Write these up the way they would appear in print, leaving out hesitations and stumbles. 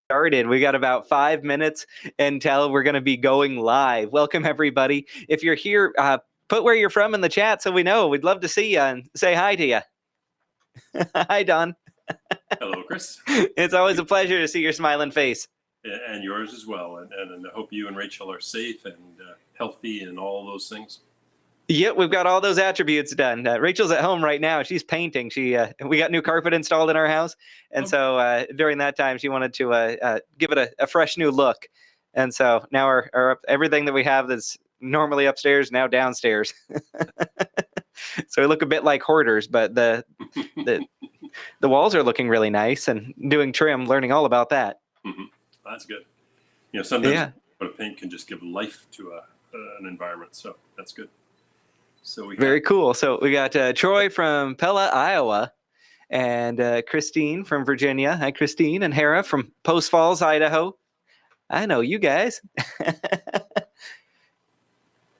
started. We got about 5 minutes until we're going to be going live. Welcome, everybody. If you're here, put where you're from in the chat so we know. We'd love to see you and say hi to you. Hi, Don. Hello, Chris. It's always a pleasure to see your smiling face. And yours as well. And I hope you and Rachel are safe and healthy and all those things. Yep, we've got all those attributes done. Rachel's at home right now. She's painting. We got new carpet installed in our house, and so during that time, she wanted to give it a fresh new look. And so now our everything that we have that's normally upstairs now downstairs. So we look a bit like hoarders, but the walls are looking really nice and doing trim. Learning all about that. Mm-hmm. That's good. You know, sometimes a paint can just give life to an environment, so that's good. So very cool. So we got Troy from Pella, Iowa, and Christine from Virginia. Hi, Christine. And Hera from Post Falls, Idaho. I know you guys.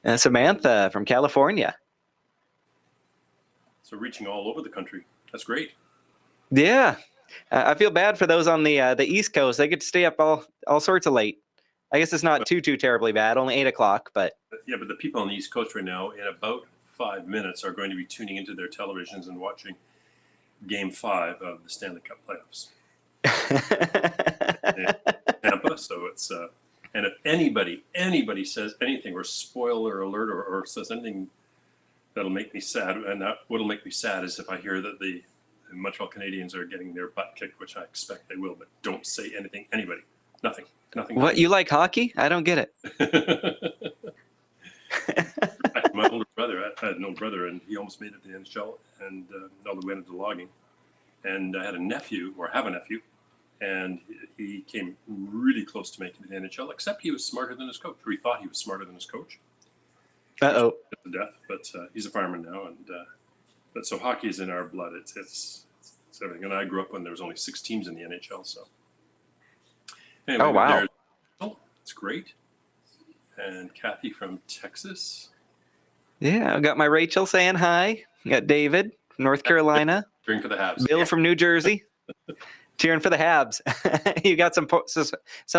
And Samantha from California. So reaching all over the country. That's great. Yeah. I feel bad for those on the East Coast. They get to stay up all sorts of late. I guess it's not too terribly bad, only 8 o'clock. But yeah, but the people on the East Coast right now, in about 5 minutes, are going to be tuning into their televisions and watching Game 5 of the Stanley Cup playoffs. Tampa. So it's and if anybody says anything or spoiler alert or says anything that'll make me sad, and what'll make me sad is if I hear that the Montreal Canadiens are getting their butt kicked, which I expect they will, but don't say anything, anybody, nothing. What, you like hockey? I don't get it. My older brother, I had an older brother, and he almost made it to the NHL, and all the way into logging. And I had a nephew, and he came really close to making it to the NHL, except he was smarter than his coach, or he thought he was smarter than his coach. To death, but he's a fireman now, and but so hockey is in our blood. It's everything. And I grew up when there was only 6 teams in the NHL, so. Anyway, oh wow! It's great. And Kathy from Texas. Yeah, I got my Rachel saying hi. I got David from North Carolina. Cheering for the Habs. Bill from New Jersey. Cheering for the Habs. You got some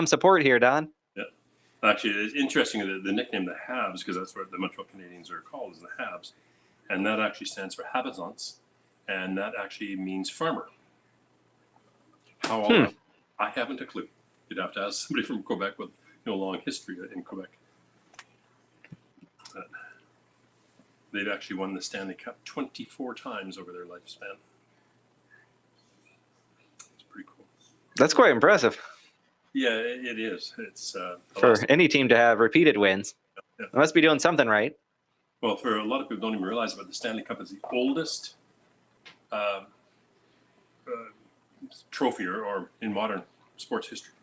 support here, Don. Yeah. Actually, it's interesting that the nickname the Habs, because that's what the Montreal Canadiens are called, is the Habs. And that actually stands for habitants. And that actually means farmer. How all I haven't a clue. You'd have to ask somebody from Quebec with a long history in Quebec. They've actually won the Stanley Cup 24 times over their lifespan. It's pretty cool. That's quite impressive. Yeah, it is. It's for any team to have repeated wins. Yeah. They must be doing something right. Well, for a lot of people don't even realize, but the Stanley Cup is the oldest trophy or in modern sports history.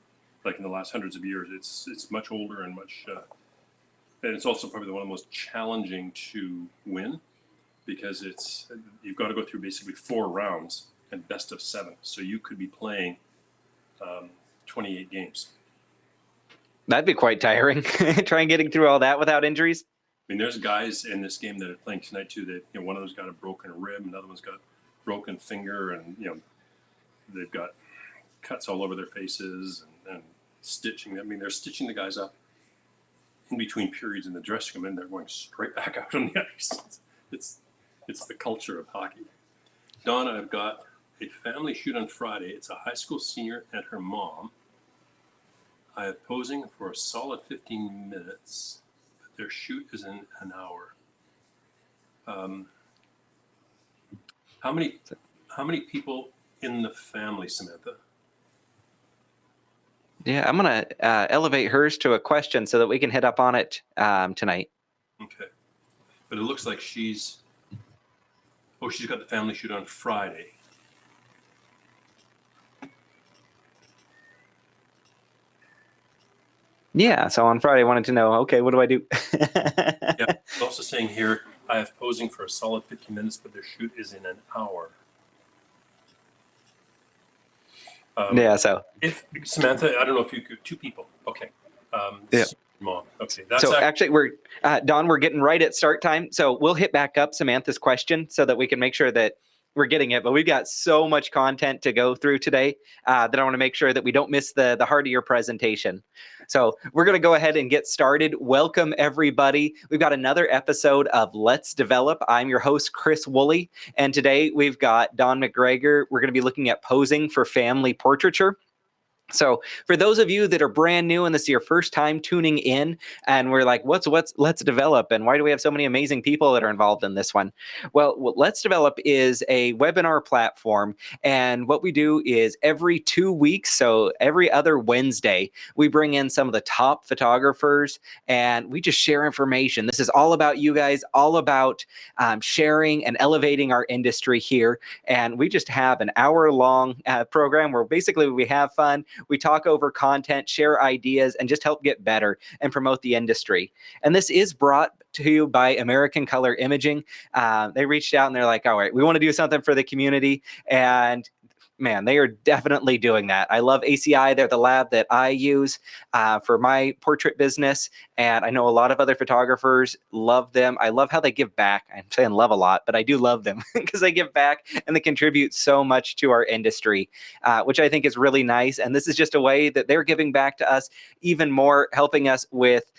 Like in the last hundreds of years, it's much older and much, and it's also probably one of the most challenging to win because you've got to go through basically 4 rounds and best of 7. So you could be playing 28 games. That'd be quite tiring. Trying getting through all that without injuries. I mean, there's guys in this game that are playing tonight too. That one of them's got a broken rib, another one's got a broken finger, and they've got cuts all over their faces and stitching. I mean, they're stitching the guys up in between periods in the dressing room, and they're going straight back out on the ice. It's the culture of hockey. Donna, I've got a family shoot on Friday. It's a high school senior and her mom. I am posing for a solid 15 minutes. But their shoot is in an hour. How many people in the family, Samantha? Yeah, I'm going to elevate hers to a question so that we can hit up on it tonight. Okay. But it looks like she's got the family shoot on Friday. Yeah, so on Friday I wanted to know, okay, what do I do? Yeah, it's also saying here, I have posing for a solid 15 minutes, but their shoot is in an hour. Yeah, so if Samantha, I don't know if you could 2 people. Okay. Yeah. Mom. Okay. So actually we're Don, we're getting right at start time. So we'll hit back up Samantha's question so that we can make sure that we're getting it, but we've got so much content to go through today that I want to make sure that we don't miss the heart of your presentation. So we're going to go ahead and get started. Welcome, everybody. We've got another episode of Let's Develop. I'm your host, Chris Woolley, and today we've got Don MacGregor. We're going to be looking at posing for family portraiture. So for those of you that are brand new and this is your first time tuning in and we're like, what's Let's Develop and why do we have so many amazing people that are involved in this one? Well, Let's Develop is a webinar platform, and what we do is every 2 weeks, so every other Wednesday, we bring in some of the top photographers and we just share information. This is all about you guys, all about sharing and elevating our industry here, and we just have an hour-long program where basically we have fun. We talk over content, share ideas, and just help get better and promote the industry. And this is brought to you by American Color Imaging. They reached out and they're like, all right, we want to do something for the community. And man, they are definitely doing that. I love ACI. They're the lab that I use for my portrait business. And I know a lot of other photographers love them. I love how they give back. I'm saying love a lot, but I do love them because they give back and they contribute so much to our industry, which I think is really nice. And this is just a way that they're giving back to us even more, helping us with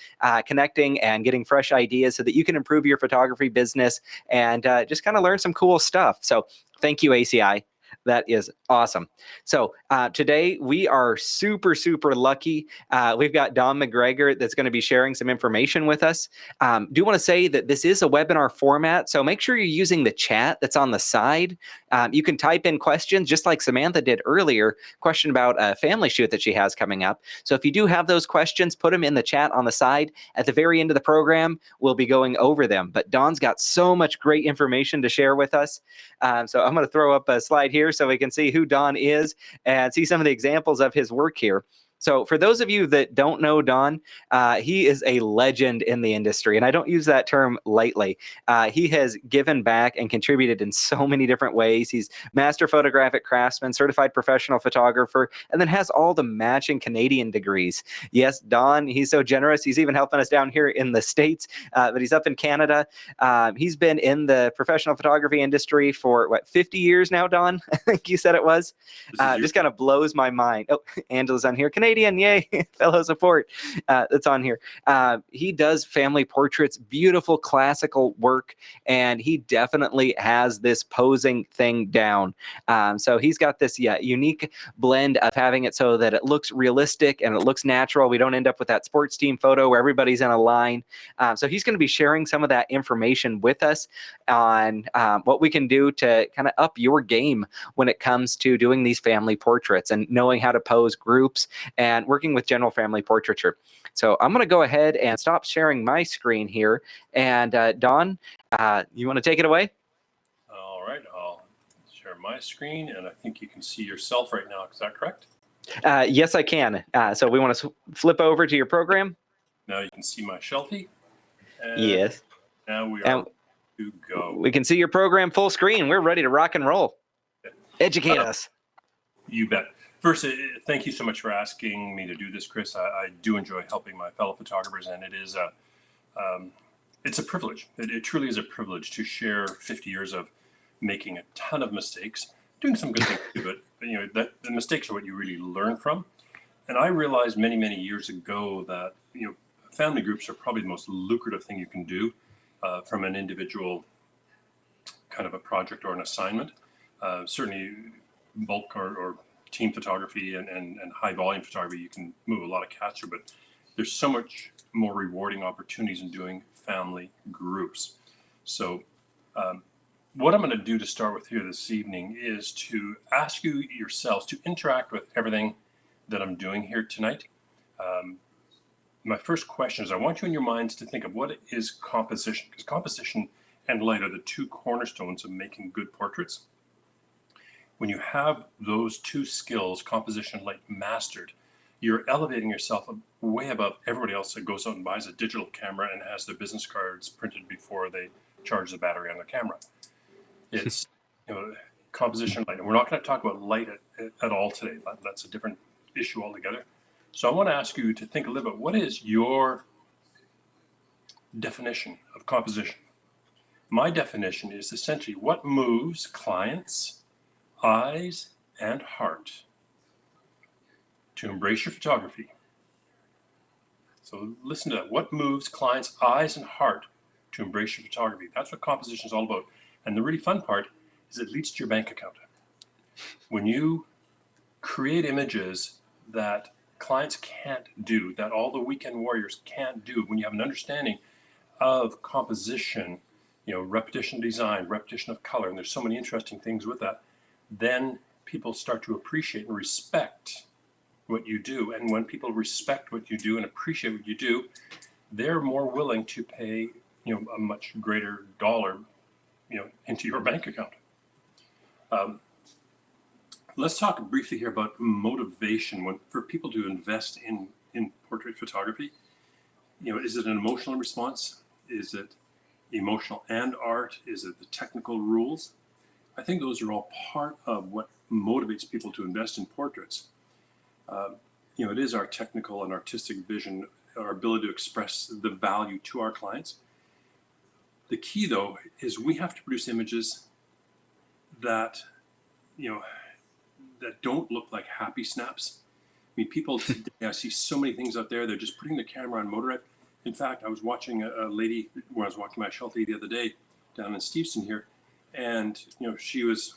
connecting and getting fresh ideas so that you can improve your photography business and just kind of learn some cool stuff. So thank you, ACI. That is awesome. So today we are super lucky. We've got Don MacGregor that's going to be sharing some information with us. Do want to say that this is a webinar format, so make sure you're using the chat that's on the side. You can type in questions just like Samantha did earlier, question about a family shoot that she has coming up. So if you do have those questions, put them in the chat on the side. At the very end of the program, we'll be going over them. But Don's got so much great information to share with us. So I'm going to throw up a slide here so we can see who Don is and see some of the examples of his work here. So for those of you that don't know Don, he is a legend in the industry, and I don't use that term lightly. He has given back and contributed in so many different ways. He's master photographic craftsman, certified professional photographer, and then has all the matching Canadian degrees. Yes, Don, he's so generous. He's even helping us down here in the States, but he's up in Canada. He's been in the professional photography industry for, 50 years now, Don? I think you said it was. Just kind of blows my mind. Oh, Angela's on here. Canadian, yay, fellow support that's on here. He does family portraits, beautiful classical work, and he definitely has this posing thing down. So he's got this unique blend of having it so that it looks realistic and it looks natural. We don't end up with that sports team photo where everybody's in a line. So he's going to be sharing some of that information with us on what we can do to kind of up your game when it comes to doing these family portraits and knowing how to pose groups and working with general family portraiture. So I'm going to go ahead and stop sharing my screen here. And Don, you want to take it away? All right, I'll share my screen, and I think you can see yourself right now. Is that correct? Yes, I can. So we want to flip over to your program. Now you can see my shelfie. Yes. Now we are to go. We can see your program full screen. We're ready to rock and roll. Educate us. You bet. First, thank you so much for asking me to do this, Chris. I do enjoy helping my fellow photographers, and it is it's a privilege. It truly is a privilege to share 50 years of making a ton of mistakes, doing some good things too, but the mistakes are what you really learn from. And I realized many years ago that family groups are probably the most lucrative thing you can do from an individual kind of a project or an assignment. Certainly, bulk or team photography and high volume photography, you can move a lot of cats through, but there's so much more rewarding opportunities in doing family groups. So what I'm going to do to start with here this evening is to ask you yourselves to interact with everything that I'm doing here tonight. My first question is I want you in your minds to think of what is composition, because composition and light are the two cornerstones of making good portraits. When you have those two skills, composition and light, mastered, you're elevating yourself way above everybody else that goes out and buys a digital camera and has their business cards printed before they charge the battery on their camera. It's composition light. And we're not going to talk about light at all today. That's a different issue altogether. So I want to ask you to think a little bit, what is your definition of composition? My definition is essentially what moves clients' eyes and heart to embrace your photography. So listen to that. What moves clients' eyes and heart to embrace your photography? That's what composition is all about. And the really fun part is it leads to your bank account. When you create images that clients can't do, that all the weekend warriors can't do, when you have an understanding of composition, repetition design, repetition of color, and there's so many interesting things with that, then people start to appreciate and respect what you do. And when people respect what you do and appreciate what you do, they're more willing to pay, a much greater dollar, into your bank account. Let's talk briefly here about motivation for people to invest in portrait photography. Is it an emotional response? Is it emotional and art? Is it the technical rules? I think those are all part of what motivates people to invest in portraits. It is our technical and artistic vision, our ability to express the value to our clients. The key, though, is we have to produce images that, that don't look like happy snaps. I mean, people today, I see so many things out there, they're just putting the camera on motor. In fact, I was watching a lady when I was walking my shelter the other day down in Steveston here, and she was,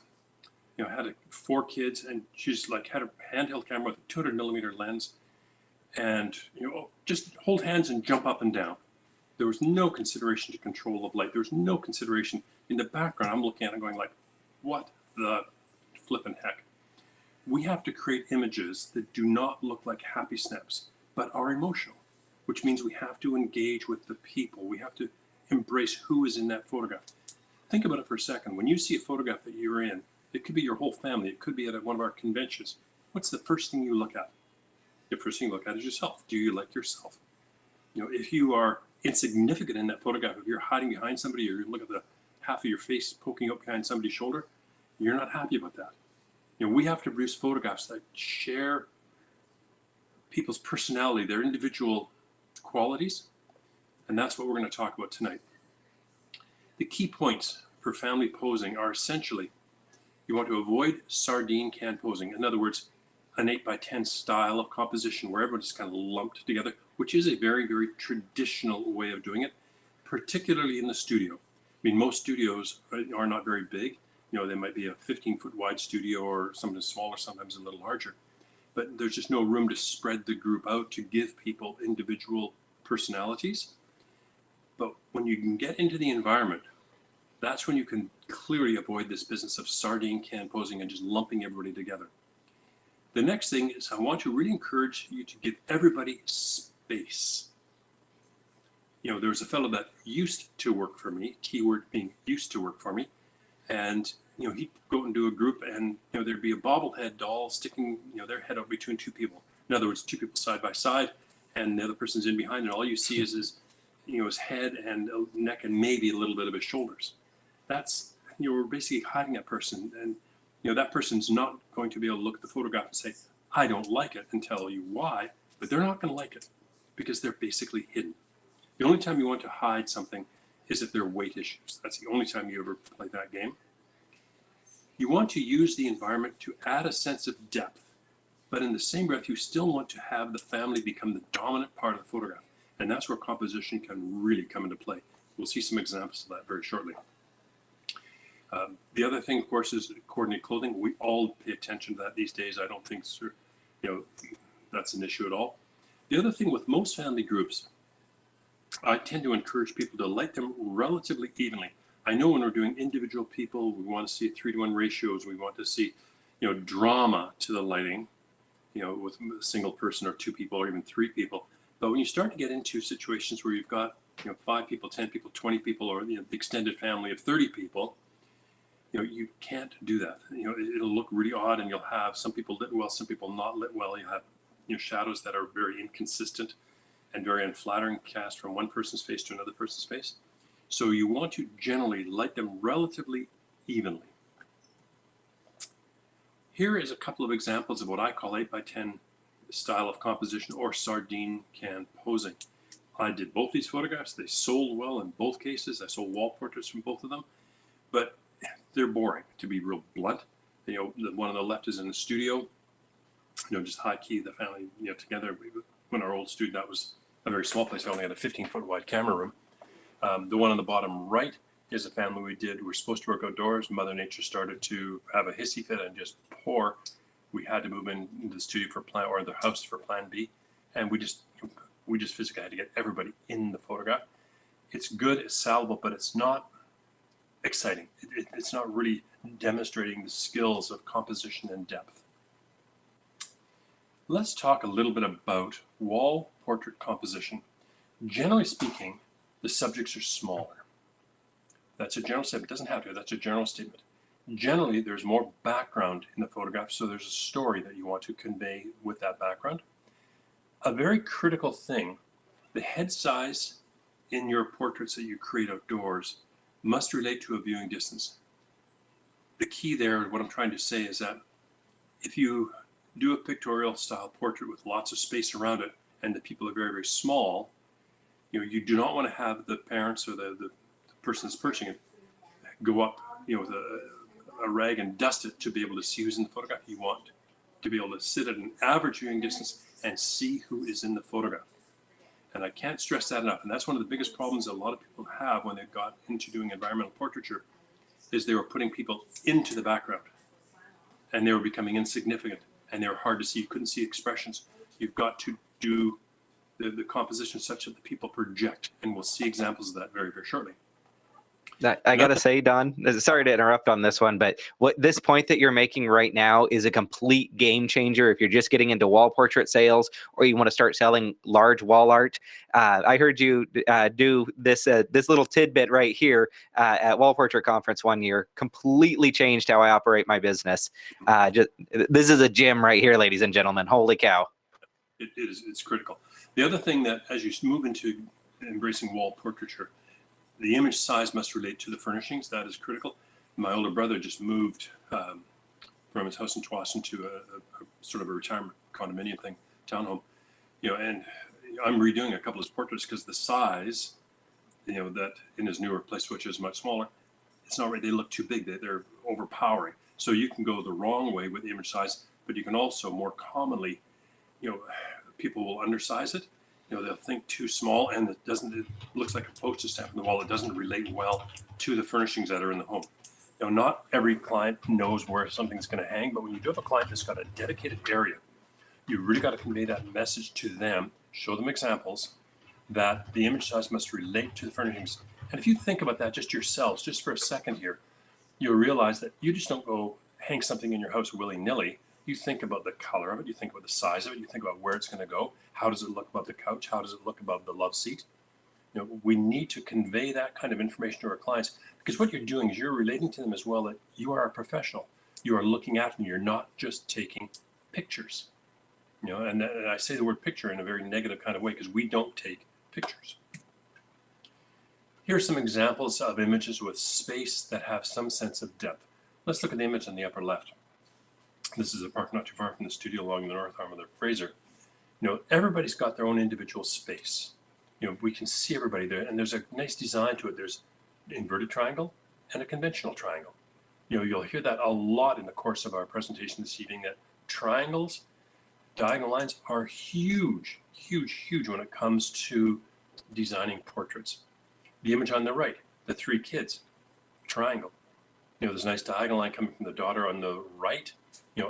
had 4 kids, and she's had a handheld camera with a 200 millimeter lens, and just hold hands and jump up and down. There was no consideration to control of light. There was no consideration in the background. I'm looking at it going like, what the flippin' heck? We have to create images that do not look like happy snaps, but are emotional, which means we have to engage with the people. We have to embrace who is in that photograph. Think about it for a second. When you see a photograph that you're in, it could be your whole family. It could be at one of our conventions. What's the first thing you look at? The first thing you look at is yourself. Do you like yourself? If you are insignificant in that photograph, if you're hiding behind somebody, or you look at the half of your face poking up behind somebody's shoulder, you're not happy about that. We have to produce photographs that share people's personality, their individual qualities, and that's what we're going to talk about tonight. The key points for family posing are essentially, you want to avoid sardine can posing. In other words, an 8x10 style of composition where everyone's kind of lumped together, which is a very, very traditional way of doing it, particularly in the studio. I mean, most studios are not very big. They might be a 15-foot wide studio or something smaller, sometimes a little larger. But there's just no room to spread the group out to give people individual personalities. But when you can get into the environment, that's when you can clearly avoid this business of sardine can posing and just lumping everybody together. The next thing is I want to really encourage you to give everybody space. There was a fellow that used to work for me, keyword being used to work for me, and he'd go into a group and there'd be a bobblehead doll sticking their head out between 2 people. In other words, 2 people side by side, and the other person's in behind, and all you see is his head and neck and maybe a little bit of his shoulders. That's we're basically hiding that person, and that person's not going to be able to look at the photograph and say, I don't like it, and tell you why, but they're not going to like it because they're basically hidden. The only time you want to hide something is if there are weight issues. That's the only time you ever play that game. You want to use the environment to add a sense of depth, but in the same breath, you still want to have the family become the dominant part of the photograph. And that's where composition can really come into play. We'll see some examples of that very shortly. The other thing, of course, is coordinate clothing. We all pay attention to that these days. I don't think that's an issue at all. The other thing with most family groups, I tend to encourage people to light them relatively evenly. I know when we're doing individual people, we want to see 3-to-1 ratios. We want to see, drama to the lighting, with a single person or 2 people or even 3 people. But when you start to get into situations where you've got, 5 people, 10 people, 20 people, or the extended family of 30 people, you can't do that. It'll look really odd, and you'll have some people lit well, some people not lit well. You'll have, shadows that are very inconsistent and very unflattering cast from one person's face to another person's face. So you want to generally light them relatively evenly. Here is a couple of examples of what I call 8x10 style of composition or sardine can posing. I did both these photographs. They sold well in both cases. I sold wall portraits from both of them, but they're boring, to be real blunt. The one on the left is in the studio, just high key, the family, together. When our old studio, that was a very small place. I only had a 15-foot wide camera room. The one on the bottom right is a family we did. We're supposed to work outdoors. Mother Nature started to have a hissy fit and just pour. We had to move into the studio or the house for plan B. And we just physically had to get everybody in the photograph. It's good, it's salvable, but it's not exciting. It's not really demonstrating the skills of composition and depth. Let's talk a little bit about wall portrait composition. Generally speaking, the subjects are smaller. That's a general statement. It doesn't have to. That's a general statement. Generally, there's more background in the photograph, so there's a story that you want to convey with that background. A very critical thing, the head size in your portraits that you create outdoors must relate to a viewing distance. The key there, what I'm trying to say, is that if you do a pictorial style portrait with lots of space around it and the people are very, very small, you do not want to have the parents or the person that's purchasing it go up with a rag and dust it to be able to see who's in the photograph. You want to be able to sit at an average viewing distance and see who is in the photograph. And I can't stress that enough. And that's one of the biggest problems that a lot of people have when they got into doing environmental portraiture, is they were putting people into the background and they were becoming insignificant and they were hard to see. You couldn't see expressions. You've got to do the composition such that the people project, and we'll see examples of that very, very shortly. I gotta say, Don, sorry to interrupt on this one, but this point that you're making right now is a complete game changer if you're just getting into wall portrait sales or you want to start selling large wall art. I heard you do this little tidbit right here at Wall Portrait Conference one year. Completely changed how I operate my business. This is a gem right here, ladies and gentlemen. Holy cow! It's critical. The other thing that, as you move into embracing wall portraiture, the image size must relate to the furnishings. That is critical. My older brother just moved from his house in Tsawwassen to a sort of a retirement condominium thing, townhome. And I'm redoing a couple of his portraits because the size, that in his newer place, which is much smaller, it's not right. They look too big. They're overpowering. So you can go the wrong way with the image size, but you can also more commonly, people will undersize it. They'll think too small, and it looks like a postage stamp on the wall. It doesn't relate well to the furnishings that are in the home. Not every client knows where something's going to hang, but when you do have a client that's got a dedicated area, you really got to convey that message to them, show them examples that the image size must relate to the furnishings. And if you think about that just yourselves, just for a second here, you'll realize that you just don't go hang something in your house willy-nilly. You think about the color of it, you think about the size of it, you think about where it's going to go. How does it look above the couch? How does it look above the love seat? We need to convey that kind of information to our clients, because what you're doing is you're relating to them as well that you are a professional. You are looking at them. You're not just taking pictures. And I say the word picture in a very negative kind of way because we don't take pictures. Here are some examples of images with space that have some sense of depth. Let's look at the image on the upper left. This is a park not too far from the studio along the north arm of the Fraser. Everybody's got their own individual space. We can see everybody there, and there's a nice design to it. There's an inverted triangle and a conventional triangle. You'll hear that a lot in the course of our presentation this evening, that triangles, diagonal lines are huge, huge, huge when it comes to designing portraits. The image on the right, the three kids, triangle. There's a nice diagonal line coming from the daughter on the right,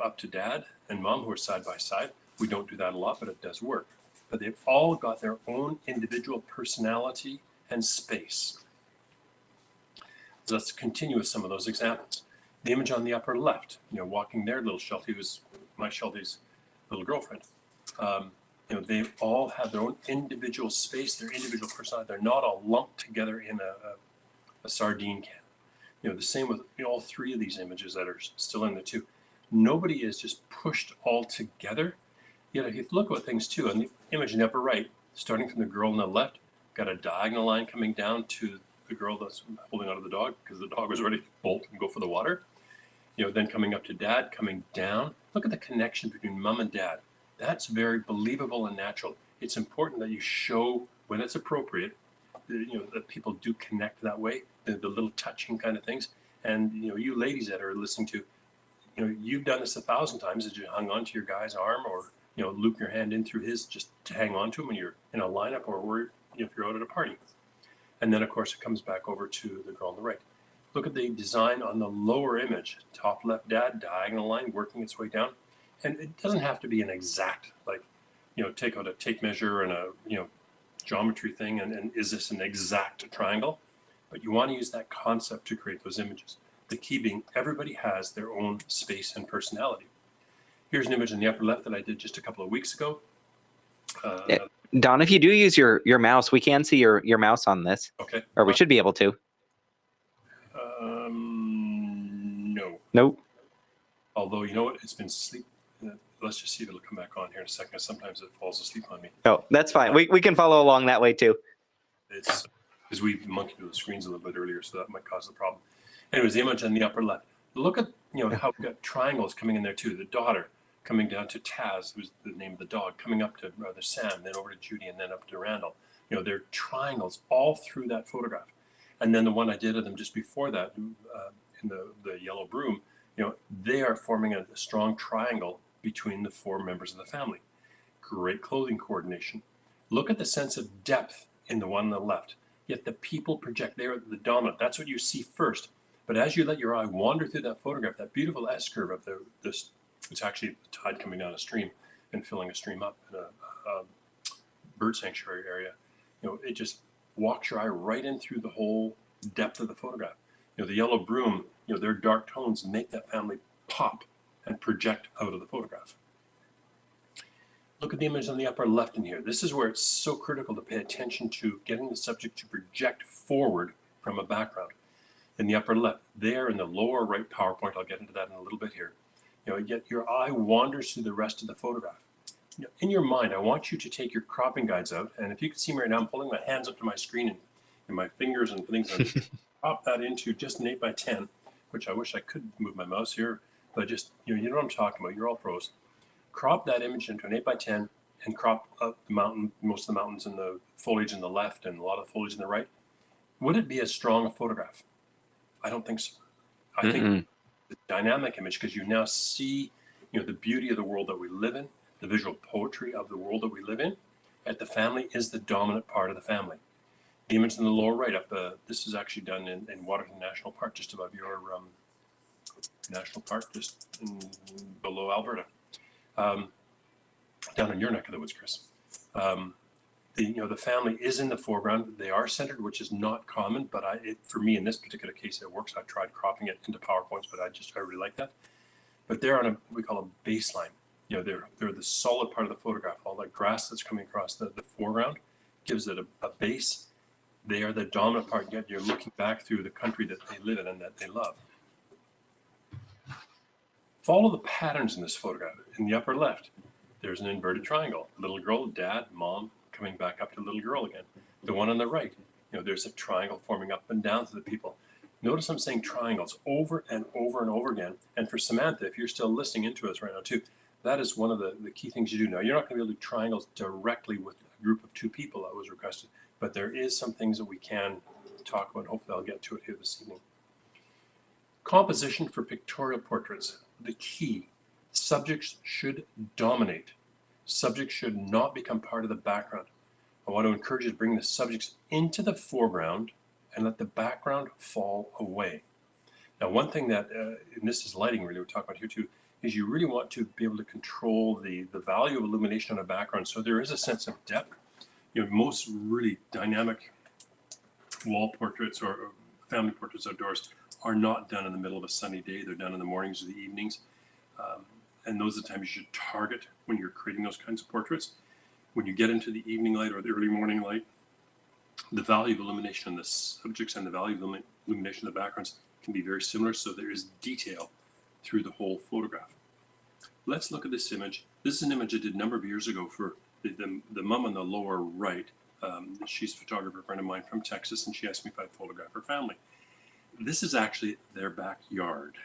up to dad and mom who are side by side. We don't do that a lot, but it does work. But they've all got their own individual personality and space. So let's continue with some of those examples. The image on the upper left, walking there, little Sheltie, who's my Sheltie's little girlfriend. They all have their own individual space, their individual personality. They're not all lumped together in a sardine can. The same with all three of these images that are still in the two. Nobody is just pushed all together. If you look at things too, on the image in the upper right, starting from the girl on the left, got a diagonal line coming down to the girl that's holding onto the dog because the dog was ready to bolt and go for the water. Then coming up to dad, coming down. Look at the connection between mom and dad. That's very believable and natural. It's important that you show when it's appropriate, that people do connect that way, the little touching kind of things. And, you ladies that are listening to, you've done this 1,000 times as you hung onto your guy's arm, or, loop your hand in through his just to hang on to him when you're in a lineup, or if you're out at a party. And then, of course, it comes back over to the girl on the right. Look at the design on the lower image, top left dad, diagonal line, working its way down. And it doesn't have to be an exact, like, take out a tape measure and a, geometry thing, and is this an exact triangle? But you want to use that concept to create those images. The key being everybody has their own space and personality. Here's an image in the upper left that I did just a couple of weeks ago. Don, if you do use your mouse, we can see your mouse on this. Okay. Or we should be able to. No. Nope. Although, you know what? It's been sleep. Let's just see if it'll come back on here in a second. Sometimes it falls asleep on me. Oh, that's fine. We can follow along that way too. It's because we monkeyed with the screens a little bit earlier, so that might cause the problem. Anyways, the image on the upper left. Look at how we've got triangles coming in there too. The daughter coming down to Taz, who's the name of the dog, coming up to Brother Sam, then over to Judy, and then up to Randall. There are triangles all through that photograph. And then the one I did of them just before that, in the yellow broom, they are forming a strong triangle between the 4 members of the family. Great clothing coordination. Look at the sense of depth in the one on the left. Yet the people project, they're the dominant. That's what you see first. But as you let your eye wander through that photograph, that beautiful S-curve of this, it's actually the tide coming down a stream and filling a stream up in a bird sanctuary area. It just walks your eye right in through the whole depth of the photograph. The yellow broom, their dark tones make that family pop and project out of the photograph. Look at the image on the upper left in here. This is where it's so critical to pay attention to getting the subject to project forward from a background. In the upper left, there in the lower right PowerPoint, I'll get into that in a little bit here, yet your eye wanders through the rest of the photograph. In your mind, I want you to take your cropping guides out, and if you can see me right now, I'm pulling my hands up to my screen and my fingers and things, and crop that into just an 8x10, which I wish I could move my mouse here, but just, you know what I'm talking about, you're all pros. Crop that image into an 8x10 and crop up the mountain, most of the mountains and the foliage in the left and a lot of foliage in the right. Would it be as strong a photograph? I don't think so. I think it's a dynamic image because you now see, the beauty of the world that we live in, the visual poetry of the world that we live in. At the family is the dominant part of the family. The image in the lower right up, this is actually done in Waterton National Park, just above your national park, just below Alberta, down in your neck of the woods, Chris. The family is in the foreground. They are centered, which is not common, but for me in this particular case it works. I tried cropping it into PowerPoints, but I really like that. But they're on we call a baseline. They're the solid part of the photograph. All that grass that's coming across the foreground gives it a base. They are the dominant part, yet you're looking back through the country that they live in and that they love. Follow the patterns in this photograph. In the upper left, there's an inverted triangle. Little girl, dad, mom, coming back up to little girl again. The one on the right, there's a triangle forming up and down to the people. Notice I'm saying triangles over and over and over again. And for Samantha, if you're still listening into us right now too, that is one of the key things you do. Now, you're not going to be able to do triangles directly with a group of 2 people that was requested, but there is some things that we can talk about. Hopefully I'll get to it here this evening. Composition for pictorial portraits. The key, subjects should dominate. Subjects should not become part of the background. I want to encourage you to bring the subjects into the foreground and let the background fall away. Now, one thing that, and this is lighting really, we're talking about here too, is you really want to be able to control the value of illumination on a background so there is a sense of depth. Most really dynamic wall portraits or family portraits outdoors are not done in the middle of a sunny day. They're done in the mornings or the evenings. And those are the times you should target when you're creating those kinds of portraits. When you get into the evening light or the early morning light, the value of illumination on the subjects and the value of illumination of the backgrounds can be very similar, so there is detail through the whole photograph. Let's look at this image. This is an image I did a number of years ago for the mom on the lower right. She's a photographer friend of mine from Texas, and she asked me if I'd photograph her family. This is actually their backyard.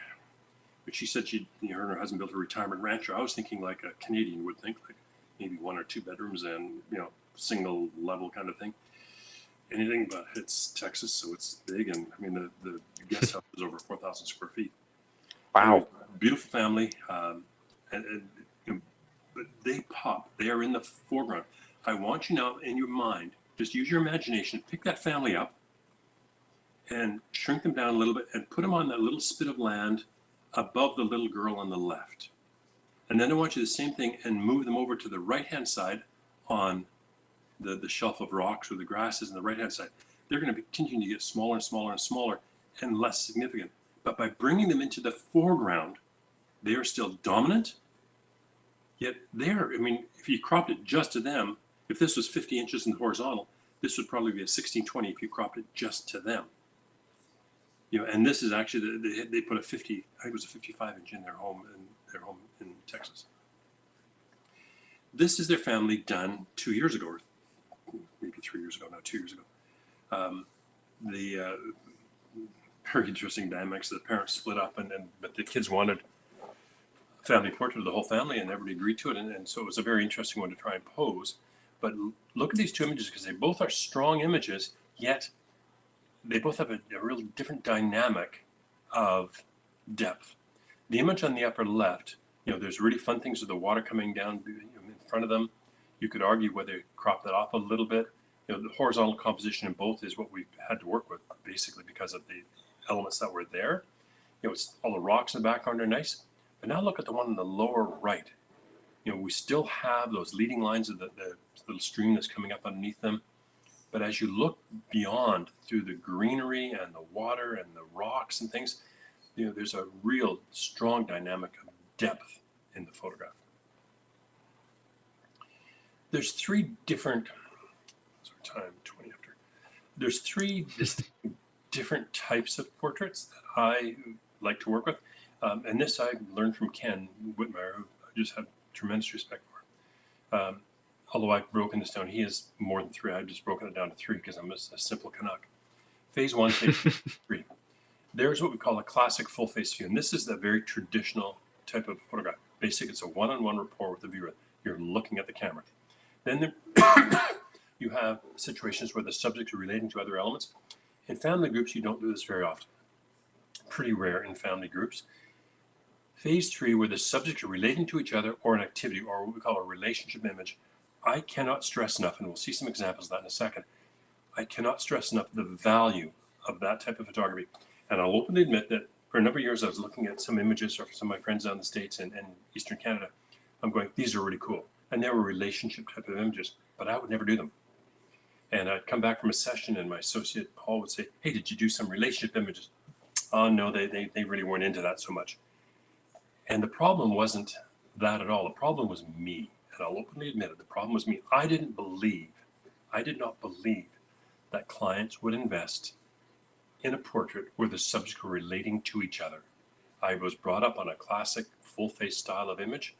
But she said her and her husband built a retirement rancher. I was thinking like a Canadian would think, like maybe 1 or 2 bedrooms and single level kind of thing. Anything but it's Texas, so it's big, and I mean the guest house is over 4,000 square feet. Wow. Anyway, beautiful family, and but they pop. They are in the foreground. I want you now in your mind, just use your imagination, pick that family up, and shrink them down a little bit, and put them on that little spit of land above the little girl on the left. And then I want you to do the same thing and move them over to the right-hand side on the shelf of rocks or the grasses on the right-hand side. They're going to continue to get smaller and smaller and smaller and less significant. But by bringing them into the foreground, they are still dominant, yet I mean, if you cropped it just to them, if this was 50 inches in the horizontal, this would probably be a 1620 if you cropped it just to them. And this is actually, they put I think it was a 55 inch in their home in Texas. This is their family done 2 years ago, or maybe 3 years ago, no, 2 years ago. The very interesting dynamics. The parents split up, but the kids wanted a family portrait of the whole family, and everybody agreed to it. And so it was a very interesting one to try and pose. But look at these two images, because they both are strong images, yet they both have a real different dynamic of depth. The image on the upper left, there's really fun things with the water coming down in front of them. You could argue whether you crop that off a little bit. The horizontal composition in both is what we've had to work with, basically, because of the elements that were there. It's all the rocks in the background are nice. But now look at the one on the lower right. We still have those leading lines of the little stream that's coming up underneath them. But as you look beyond through the greenery and the water and the rocks and things, there's a real strong dynamic of depth in the photograph. There's three different, There's three different types of portraits that I like to work with. And this I learned from Ken Whitmire, who I just have tremendous respect for. Although I've broken this down, he has more than three. I've just broken it down to three because I'm just a simple Canuck. Phase one, phase three. There's what we call a classic full face view. And this is the very traditional type of photograph. Basically, it's a one-on-one rapport with the viewer. You're looking at the camera. Then you have situations where the subjects are relating to other elements. In family groups, you don't do this very often. Pretty rare in family groups. Phase three, where the subjects are relating to each other or an activity, or what we call a relationship image. I cannot stress enough, and we'll see some examples of that in a second. I cannot stress enough the value of that type of photography. And I'll openly admit that for a number of years, I was looking at some images for some of my friends down in the States and Eastern Canada. I'm going, these are really cool. And they were relationship type of images, but I would never do them. And I'd come back from a session and my associate Paul would say, hey, did you do some relationship images? Oh, no, they really weren't into that so much. And the problem wasn't that at all. The problem was me. And I'll openly admit it. The problem was me. I did not believe that clients would invest in a portrait where the subjects were relating to each other. I was brought up on a classic full face style of image.